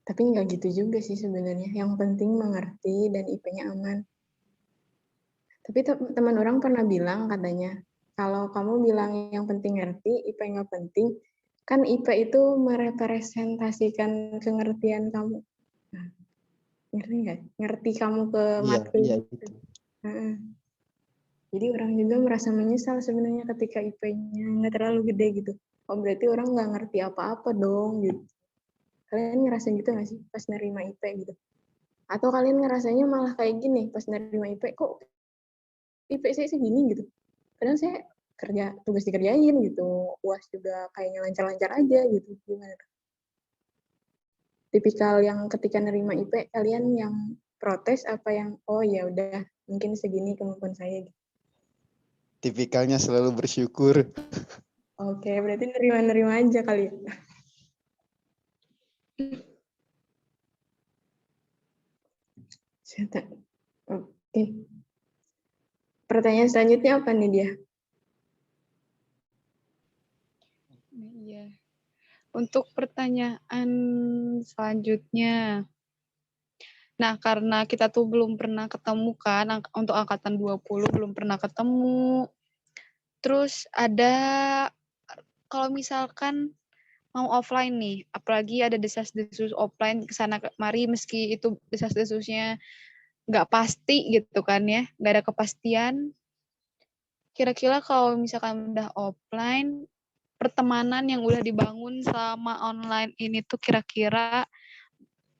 Tapi nggak gitu juga sih sebenarnya. Yang penting mengerti dan IP-nya aman. Tapi teman orang pernah bilang katanya, kalau kamu bilang yang penting ngerti, IP nggak penting, kan IP itu merepresentasikan pengertian kamu. Nah, ngerti nggak? Ngerti kamu ke materi. Iya gitu. Jadi orang juga merasa menyesal sebenarnya ketika IP-nya nggak terlalu gede gitu. Oh berarti orang nggak ngerti apa-apa dong gitu. Kalian ngerasain gitu nggak sih pas nerima IP gitu? Atau kalian ngerasanya malah kayak gini, pas nerima IP, kok IP saya segini gitu. Padahal saya kerja, tugas dikerjain gitu. UAS juga kayaknya lancar-lancar aja gitu. Gimana? Tipikal yang ketika nerima IP, kalian yang protes apa yang, oh ya udah mungkin segini kemampuan saya gitu. Tipikalnya selalu bersyukur. Oke, berarti nerima-nerima aja kali ya. Oke. Pertanyaan selanjutnya apa nih dia? Iya. Untuk pertanyaan selanjutnya. Nah, karena kita tuh belum pernah ketemu kan, untuk angkatan 20 belum pernah ketemu. Terus ada, kalau misalkan mau offline nih, apalagi ada desas-desus offline kesana kemari, meski itu desas-desusnya nggak pasti gitu kan ya, nggak ada kepastian. Kira-kira kalau misalkan udah offline, pertemanan yang udah dibangun selama online ini tuh kira-kira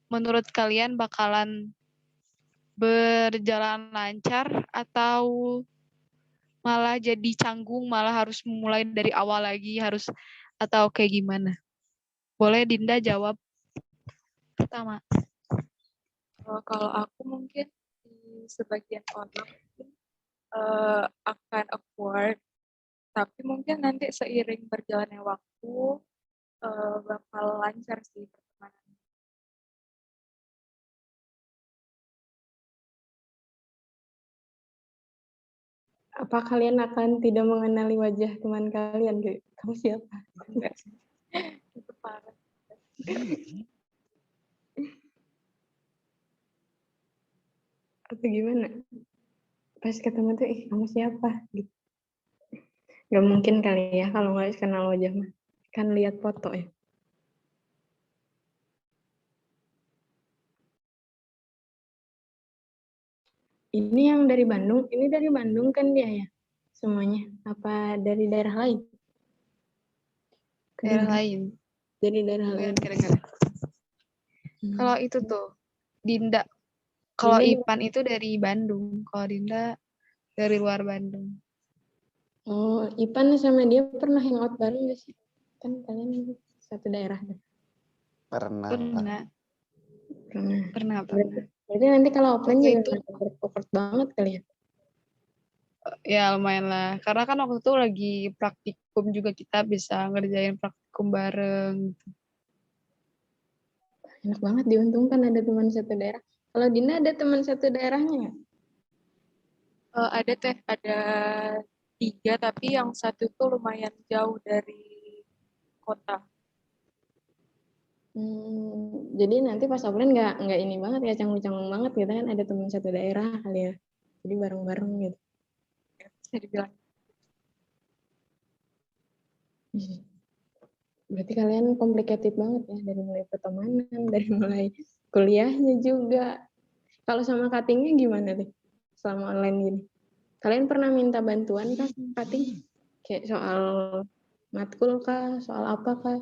menurut kalian bakalan berjalan lancar atau malah jadi canggung, malah harus mulai dari awal lagi, atau kayak gimana? Boleh Dinda jawab pertama. Kalau aku mungkin di sebagian orang mungkin akan awkward, tapi mungkin nanti seiring berjalannya waktu bakal lancar sih pertemanan. Apa kalian akan tidak mengenali wajah teman kalian? Kamu siapa? Enggak sih. Itu parah. Atau gimana? pas ketemu tuh, ih kamu siapa? Gitu. Gak mungkin kali ya kalau nggak kenal wajah mah. Kan lihat foto ya. Ini yang dari Bandung, ini dari Bandung kan dia ya? Semuanya? Apa dari daerah lain? Daerah lain. Dari daerah lain. Kira-kira. Kalau itu tuh, Dinda. Kalau Dinda Ipan itu dari Bandung. Kalau Dinda dari luar Bandung. Oh, Ipan sama dia pernah hangout bareng gak sih? Kan kalian satu daerah. Pernah. Pernah. Pernah. Berarti nanti kalau offline Waktu juga awkward banget kali ya? Ya lumayan lah. Karena kan waktu itu lagi praktikum juga, kita bisa ngerjain praktikum bareng. Enak banget, diuntungkan ada teman satu daerah. Kalau Dina ada teman satu daerahnya nggak? Ada teh, ada 3, tapi yang satu tuh lumayan jauh dari kota. Jadi nanti pas offline nggak ini banget ya, canggung-canggung banget gitu kan, ada teman satu daerah kali ya. Jadi bareng-bareng gitu. Bisa dibilang. Berarti kalian complicated banget ya, dari mulai pertemanan, dari mulai kuliahnya juga. Kalau sama cuttingnya gimana deh selama online gini? Kalian pernah minta bantuan kah cutting? Kayak soal matkul kah, soal apa kah?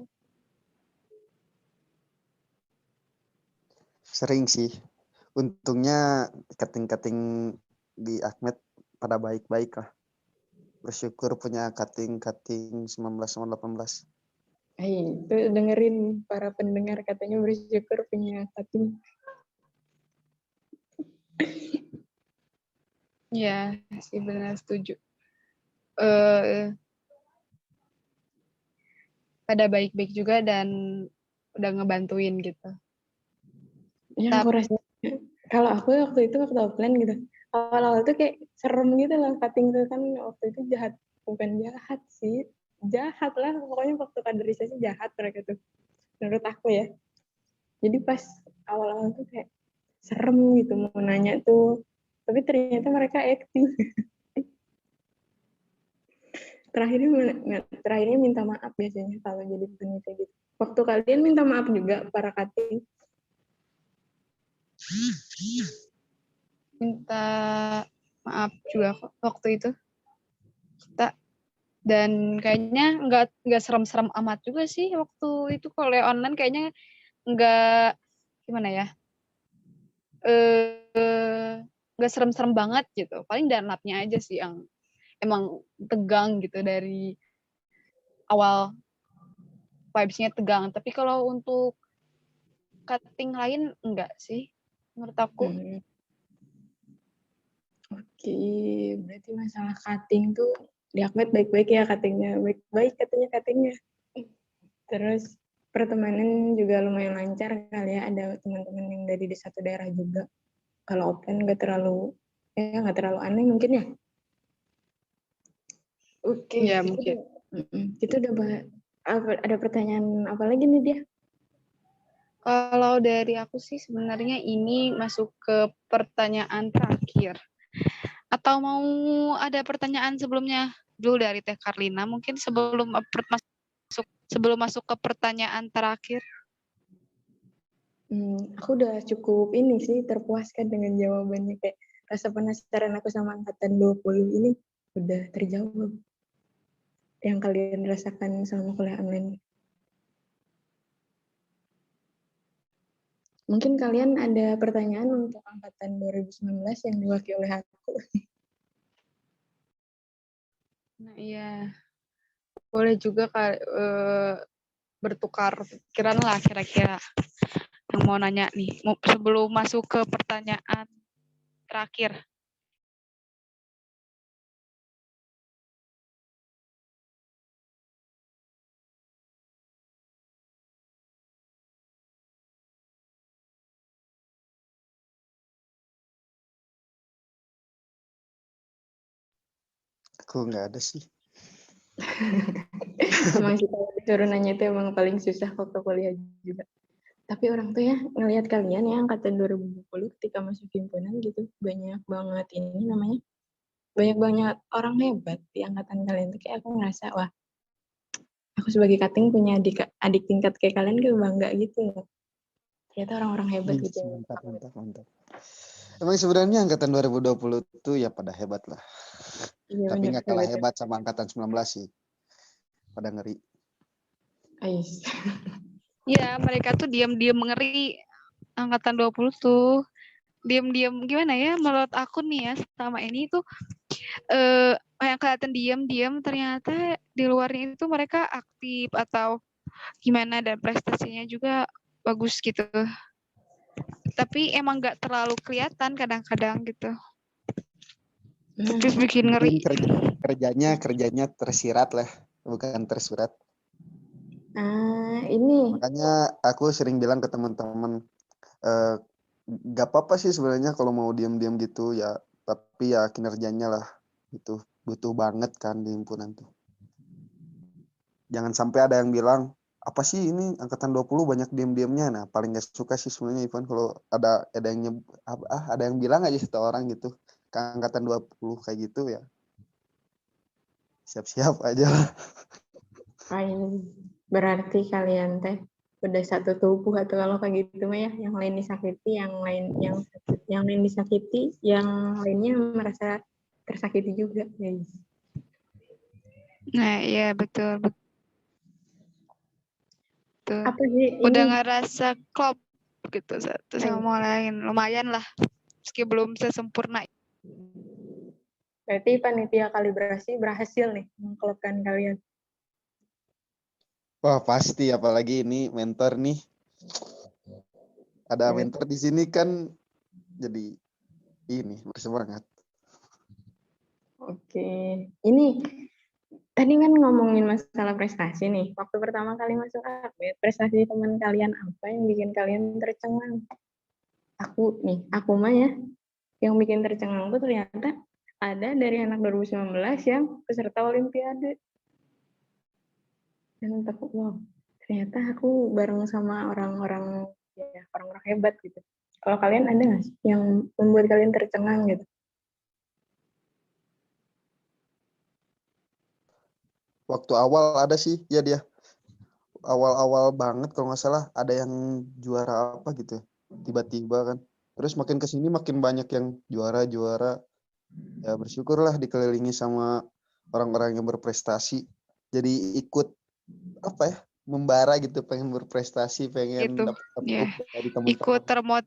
Sering sih. Untungnya cutting-cutting di Akmed pada baik-baik lah. Bersyukur punya cutting 19 sama 18. Itu dengerin para pendengar, katanya bersyukur punya cutting. Iya, sih benar, setuju. Pada baik-baik juga dan udah ngebantuin gitu. Yang aku rasa, kalau aku waktu offline gitu, awal-awal tuh kayak serem gitu lah, cutting tuh kan waktu itu jahat. Bukan jahat sih, jahat lah. Pokoknya waktu kaderisasi jahat mereka tuh. Menurut aku ya. Jadi pas awal-awal tuh kayak serem gitu mau nanya tuh. Tapi ternyata mereka acting. terakhirnya minta maaf biasanya kalau jadi begini kayak gitu. Waktu kalian minta maaf juga para cutting? Minta maaf juga kok waktu itu kita, dan kayaknya nggak serem-serem amat juga sih waktu itu. Kalau online kayaknya nggak, gimana ya, nggak serem-serem banget gitu. Paling danapnya aja sih yang emang tegang gitu, dari awal vibes-nya tegang. Tapi kalau untuk cutting lain enggak sih menurut aku. Oke, berarti masalah cutting tuh di Akmed baik-baik ya cuttingnya, baik-baik katanya cuttingnya. Terus pertemanan juga lumayan lancar kali ya, ada teman-teman yang dari di satu daerah juga. Kalau offline nggak terlalu aneh mungkin ya. Oke, Ya mungkin. Kita udah ada pertanyaan apa lagi nih dia? Kalau dari aku sih sebenarnya ini masuk ke pertanyaan terakhir. Atau mau ada pertanyaan sebelumnya dulu dari Teh Karlina, mungkin sebelum masuk ke pertanyaan terakhir. Aku udah cukup ini sih, terpuaskan dengan jawabannya. Kayak rasa penasaran aku sama angkatan 20 ini udah terjawab. Yang kalian rasakan selama kuliah online. Mungkin kalian ada pertanyaan untuk angkatan 2019 yang diwakili oleh aku. Nah iya, boleh juga bertukar pikiran lah kira-kira yang mau nanya nih. Sebelum masuk ke pertanyaan terakhir. Aku nggak ada sih. Emang kita disuruh nanya itu emang paling susah waktu kuliah juga. Tapi orang tuh ya ngelihat kalian ya angkatan 2020 ketika masuk himpunan gitu, banyak banget ini namanya banyak banget orang hebat di angkatan kalian tuh, kayak aku ngerasa wah, aku sebagai kating punya adik tingkat kayak kalian, kayak bangga gitu loh. Ternyata orang-orang hebat gitu. Mantap, mantap, mantap. Emang sebenarnya angkatan 2020 tuh ya pada hebat lah. Iya Tapi benar. nggak kalah hebat sama angkatan 19 sih. Pada ngeri. Ais. Ya, mereka tuh diam-diam ngeri. Angkatan 20 tuh diam-diam gimana ya, menurut aku nih ya, sama ini tuh yang kelihatan diam-diam, ternyata di luarnya itu mereka aktif atau gimana, dan prestasinya juga bagus gitu. Tapi emang nggak terlalu kelihatan kadang-kadang gitu. Terus bikin ngeri. Kerjanya tersirat lah, bukan tersurat. Ini. Makanya aku sering bilang ke teman-teman, gak apa-apa sih sebenarnya kalau mau diam-diam gitu ya, tapi ya kinerjanya lah itu butuh banget kan di himpunan tuh. Jangan sampai ada yang bilang, apa sih ini angkatan 20 banyak diam-diamnya. Nah, paling gak suka sih sebenarnya Ivan kalau ada yang bilang aja satu orang gitu ke angkatan 20 kayak gitu ya. Siap-siap aja lah. Berarti kalian teh udah satu tubuh, atau kalau kayak gitu mah ya, yang lain disakiti, yang lain disakiti, yang lainnya merasa tersakiti juga, guys. Nah, iya betul. Apa sih Udah ini? ngerasa klop gitu satu sama lain, lumayan lah, meski belum sesempurna. Berarti panitia kalibrasi berhasil nih mengklopkan kalian. Wah, pasti, apalagi ini mentor nih. Ada mentor di sini kan jadi ini bersemangat. Oke. Ini tadi kan ngomongin masalah prestasi nih. Waktu pertama kali masuk AKBET, prestasi teman kalian apa yang bikin kalian tercengang? Aku mah ya, yang bikin tercengang tuh ternyata ada dari anak 2019 yang peserta Olimpiade. Dan aku, wow, ternyata aku bareng sama orang-orang hebat gitu. Kalau kalian ada nggak sih yang membuat kalian tercengang gitu? Waktu awal ada sih, ya dia. Awal-awal banget kalau nggak salah ada yang juara apa gitu. Tiba-tiba kan. Terus makin kesini makin banyak yang juara-juara. Ya bersyukurlah dikelilingi sama orang-orang yang berprestasi. Jadi ikut apa ya, membara gitu, pengen berprestasi, pengen Gitu, dapat ya. dari Ikut teman-teman,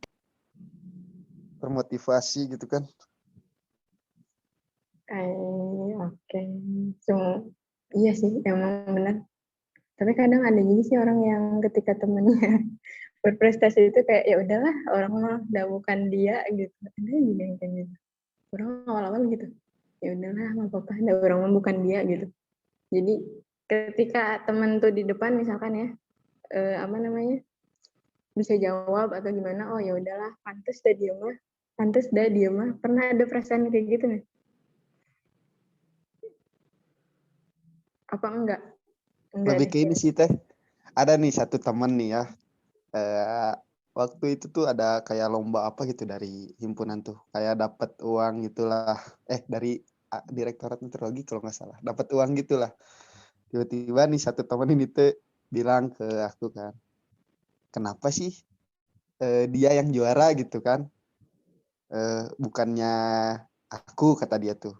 termotivasi gitu kan. Oke. Iya sih, emang benar. Tapi kadang ada juga sih orang yang ketika temennya berprestasi itu kayak ya udahlah, orang mah udah bukan dia gitu. Ada juga yang kayak gitu. Orang awal-awal gitu. Ya udahlah, nggak apa-apa, ada orang mah bukan dia gitu. Jadi ketika temen tuh di depan misalkan ya, bisa jawab atau gimana, oh ya udahlah, pantas dah dia mah. Pernah ada perasaan kayak gitu nih? Apa enggak? Lebih ke ini sih teh. Ada nih satu teman nih ya. Waktu itu tuh ada kayak lomba apa gitu dari himpunan tuh. Kayak dapat uang gitulah. Dari Direktorat Meteorologi kalau nggak salah. Dapat uang gitulah. Tiba-tiba nih satu teman ini tuh bilang ke aku kan, kenapa sih dia yang juara gitu kan? Bukannya aku, kata dia tuh.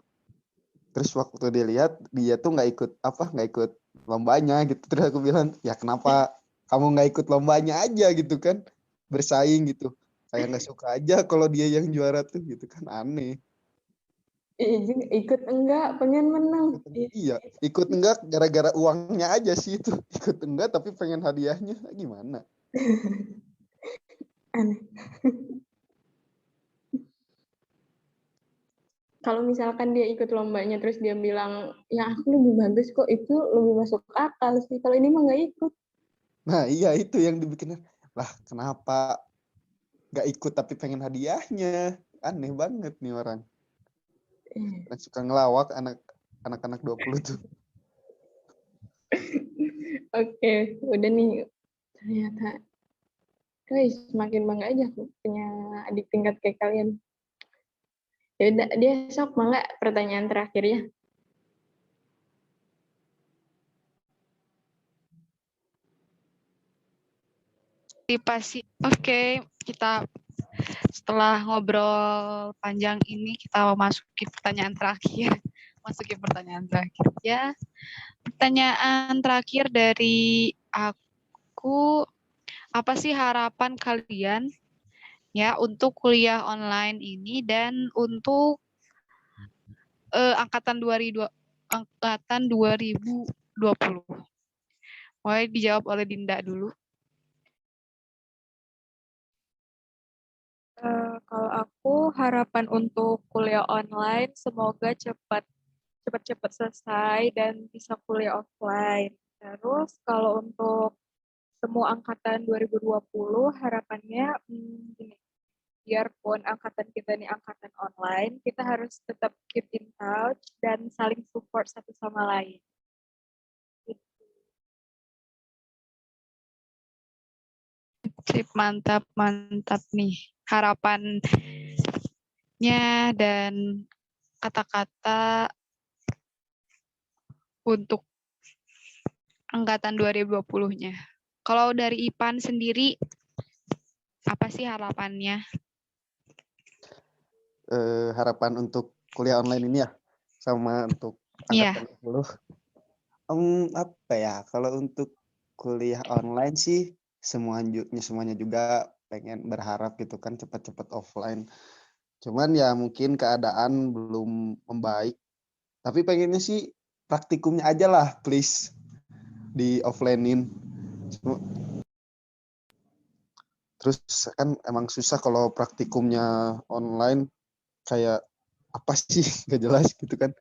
Terus waktu dia lihat, dia tuh nggak ikut lombanya gitu. Terus aku bilang, ya kenapa kamu nggak ikut lombanya aja gitu kan, bersaing gitu. Kayak nggak suka aja kalau dia yang juara tuh gitu kan, aneh. Ikut enggak, pengen menang. Iya, ikut enggak gara-gara uangnya aja sih itu. Ikut enggak tapi pengen hadiahnya, gimana? Aneh. Kalau misalkan dia ikut lombanya terus dia bilang, ya aku lebih bagus kok, itu lebih masuk akal sih. Kalau ini mah nggak ikut. Nah iya, itu yang dibikin, lah kenapa nggak ikut tapi pengen hadiahnya? Aneh banget nih orang. Yang suka ngelawak anak-anak 20 tuh. Oke, udah nih. Ternyata, guys, semakin bangga aja aku punya adik tingkat kayak kalian. Ya udah, dia sok mangga pertanyaan terakhirnya. Motivasi. Oke, kita setelah ngobrol panjang ini kita masukin pertanyaan terakhir. Ya. Pertanyaan terakhir dari aku, apa sih harapan kalian ya untuk kuliah online ini dan untuk angkatan 2020? Mulai dijawab oleh Dinda dulu. Kalau aku harapan untuk kuliah online semoga cepat selesai dan bisa kuliah offline. Terus kalau untuk semua angkatan 2020 harapannya gini, biarpun angkatan kita ini angkatan online, kita harus tetap keep in touch dan saling support satu sama lain. Sip, mantap nih harapannya dan kata-kata untuk angkatan 2020-nya. Kalau dari Ipan sendiri, apa sih harapannya? Harapan untuk kuliah online ini ya, sama untuk Iya. angkatan 10. Apa ya, kalau untuk kuliah online sih semuanya juga pengen berharap gitu kan cepat-cepat offline. Cuman ya mungkin keadaan belum membaik. Tapi pengennya sih praktikumnya aja lah, please di offline-in. Terus kan emang susah kalau praktikumnya online, kayak apa sih gak jelas gitu kan.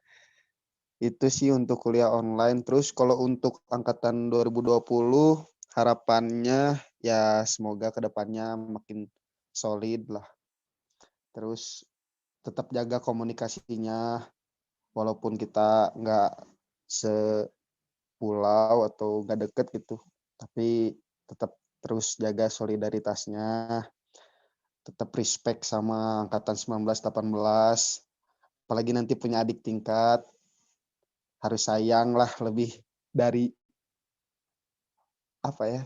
Itu sih untuk kuliah online. Terus kalau untuk angkatan 2020 harapannya ya semoga kedepannya makin solid lah. Terus tetap jaga komunikasinya walaupun kita nggak sepulau atau nggak deket gitu. Tapi tetap terus jaga solidaritasnya. Tetap respect sama angkatan 19-18. Apalagi nanti punya adik tingkat. Harus sayang lah lebih dari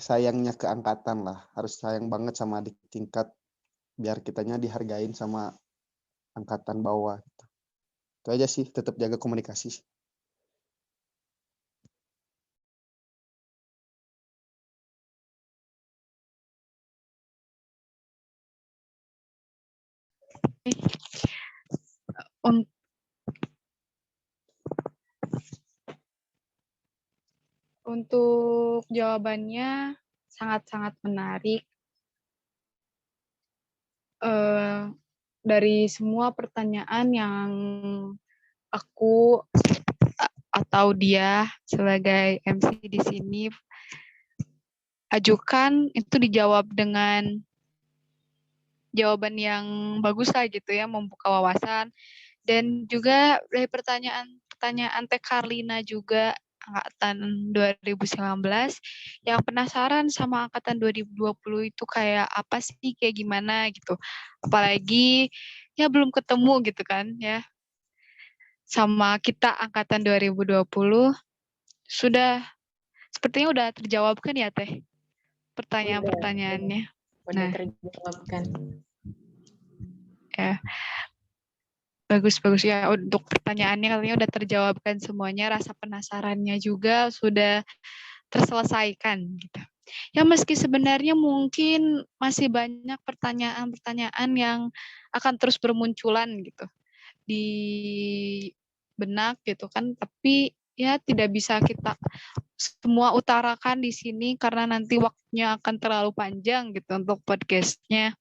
sayangnya ke angkatan lah, harus sayang banget sama adik tingkat biar kitanya dihargain sama angkatan bawah gitu. Itu aja sih, tetap jaga komunikasi. Untuk jawabannya sangat-sangat menarik. Dari semua pertanyaan yang aku atau dia sebagai MC di sini ajukan, itu dijawab dengan jawaban yang bagus lah gitu ya, membuka wawasan. Dan juga dari pertanyaan Teh Karlina juga angkatan 2019 yang penasaran sama angkatan 2020 itu kayak apa sih, kayak gimana gitu. Apalagi ya belum ketemu gitu kan ya. Sama kita angkatan 2020 sepertinya udah terjawabkan ya Teh pertanyaan-pertanyaannya. Udah terjawabkan. Ya. Bagus ya, untuk pertanyaannya katanya udah terjawabkan semuanya, rasa penasarannya juga sudah terselesaikan gitu. Ya meski sebenarnya mungkin masih banyak pertanyaan-pertanyaan yang akan terus bermunculan gitu di benak gitu kan, tapi ya tidak bisa kita semua utarakan di sini karena nanti waktunya akan terlalu panjang gitu untuk podcastnya.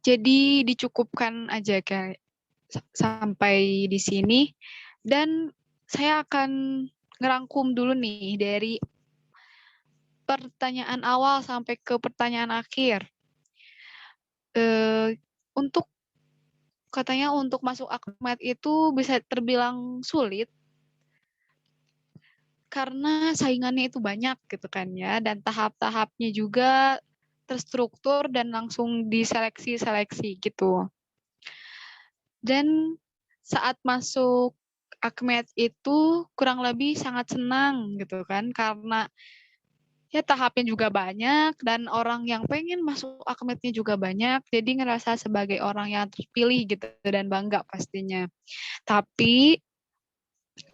Jadi dicukupkan aja kayak sampai di sini, dan saya akan ngerangkum dulu nih dari pertanyaan awal sampai ke pertanyaan akhir. Untuk katanya untuk masuk Akmed itu bisa terbilang sulit karena saingannya itu banyak gitu kan ya, dan tahap-tahapnya juga terstruktur dan langsung diseleksi gitu. Dan saat masuk Akmed itu kurang lebih sangat senang gitu kan, karena ya tahapnya juga banyak dan orang yang pengen masuk Akmednya juga banyak, jadi ngerasa sebagai orang yang terpilih gitu dan bangga pastinya. Tapi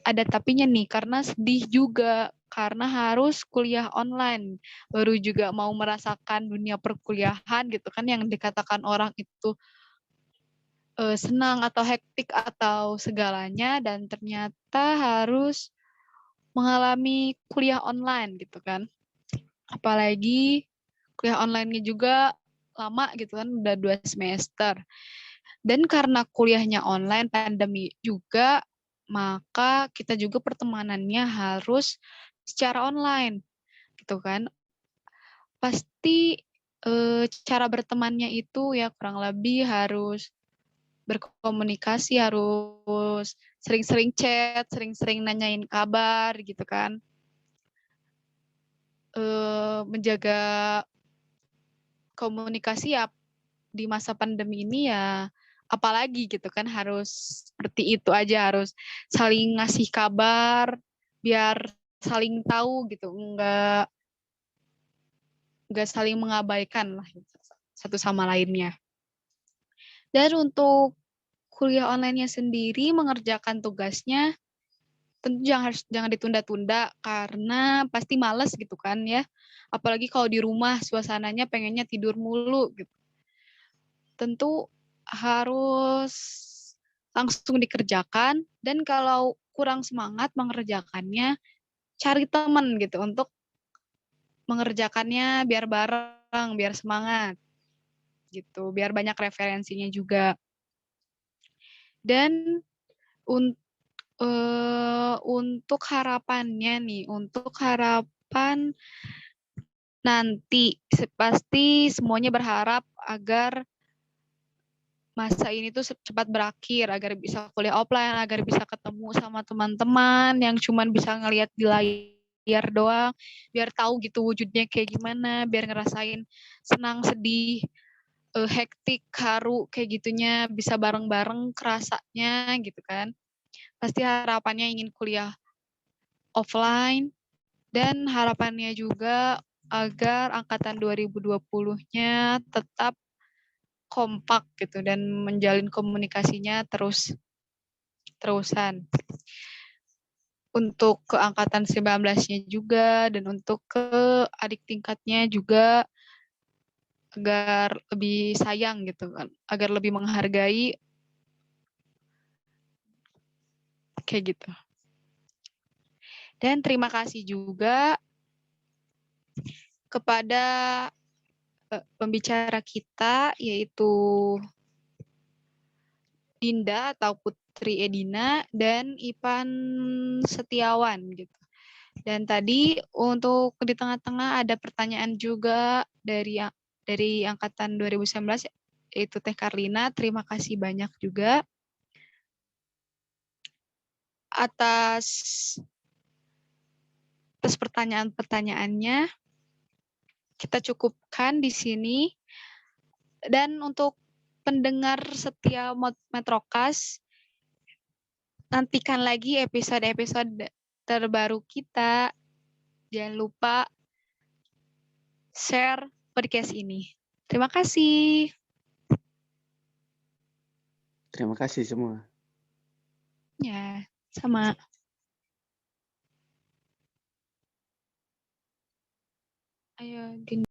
ada tapinya nih, karena sedih juga karena harus kuliah online. Baru juga mau merasakan dunia perkuliahan gitu kan, yang dikatakan orang itu senang atau hektik atau segalanya, dan ternyata harus mengalami kuliah online gitu kan. Apalagi kuliah online-nya juga lama gitu kan, udah 2 semester. Dan karena kuliahnya online, pandemi juga, maka kita juga pertemanannya harus secara online gitu kan. Pasti cara bertemannya itu ya kurang lebih harus berkomunikasi, harus sering-sering chat, sering-sering nanyain kabar gitu kan. Menjaga komunikasi ya di masa pandemi ini ya apalagi gitu kan, harus seperti itu aja, harus saling ngasih kabar biar saling tahu gitu, enggak saling mengabaikan lah satu sama lainnya. Dan untuk kuliah online-nya sendiri, mengerjakan tugasnya tentu jangan ditunda-tunda karena pasti males gitu kan ya. Apalagi kalau di rumah suasananya pengennya tidur mulu gitu. Tentu harus langsung dikerjakan, dan kalau kurang semangat mengerjakannya, cari teman gitu untuk mengerjakannya biar bareng, biar semangat gitu, biar banyak referensinya juga. Dan untuk harapannya nih, untuk harapan nanti pasti semuanya berharap agar masa ini tuh cepat berakhir, agar bisa kuliah offline, agar bisa ketemu sama teman-teman yang cuman bisa ngelihat di layar doang, biar tahu gitu wujudnya kayak gimana, biar ngerasain senang, sedih, hektik, haru kayak gitunya bisa bareng-bareng kerasanya gitu kan. Pasti harapannya ingin kuliah offline, dan harapannya juga agar angkatan 2020-nya tetap kompak gitu dan menjalin komunikasinya terusan. Untuk ke angkatan 19-nya juga, dan untuk ke adik tingkatnya juga, agar lebih sayang gitu kan, agar lebih menghargai kayak gitu. Dan terima kasih juga kepada pembicara kita, yaitu Dinda atau Putri Edina dan Ipan Setiawan gitu. Dan tadi untuk di tengah-tengah ada pertanyaan juga dari angkatan 2019, yaitu Teh Karlina. Terima kasih banyak juga atas pertanyaan-pertanyaannya. Kita cukupkan di sini. Dan untuk pendengar setia Metrocast, nantikan lagi episode-episode terbaru kita. Jangan lupa share podcast ini. Terima kasih. Terima kasih semua. Ya, sama. Ayo, Dinda.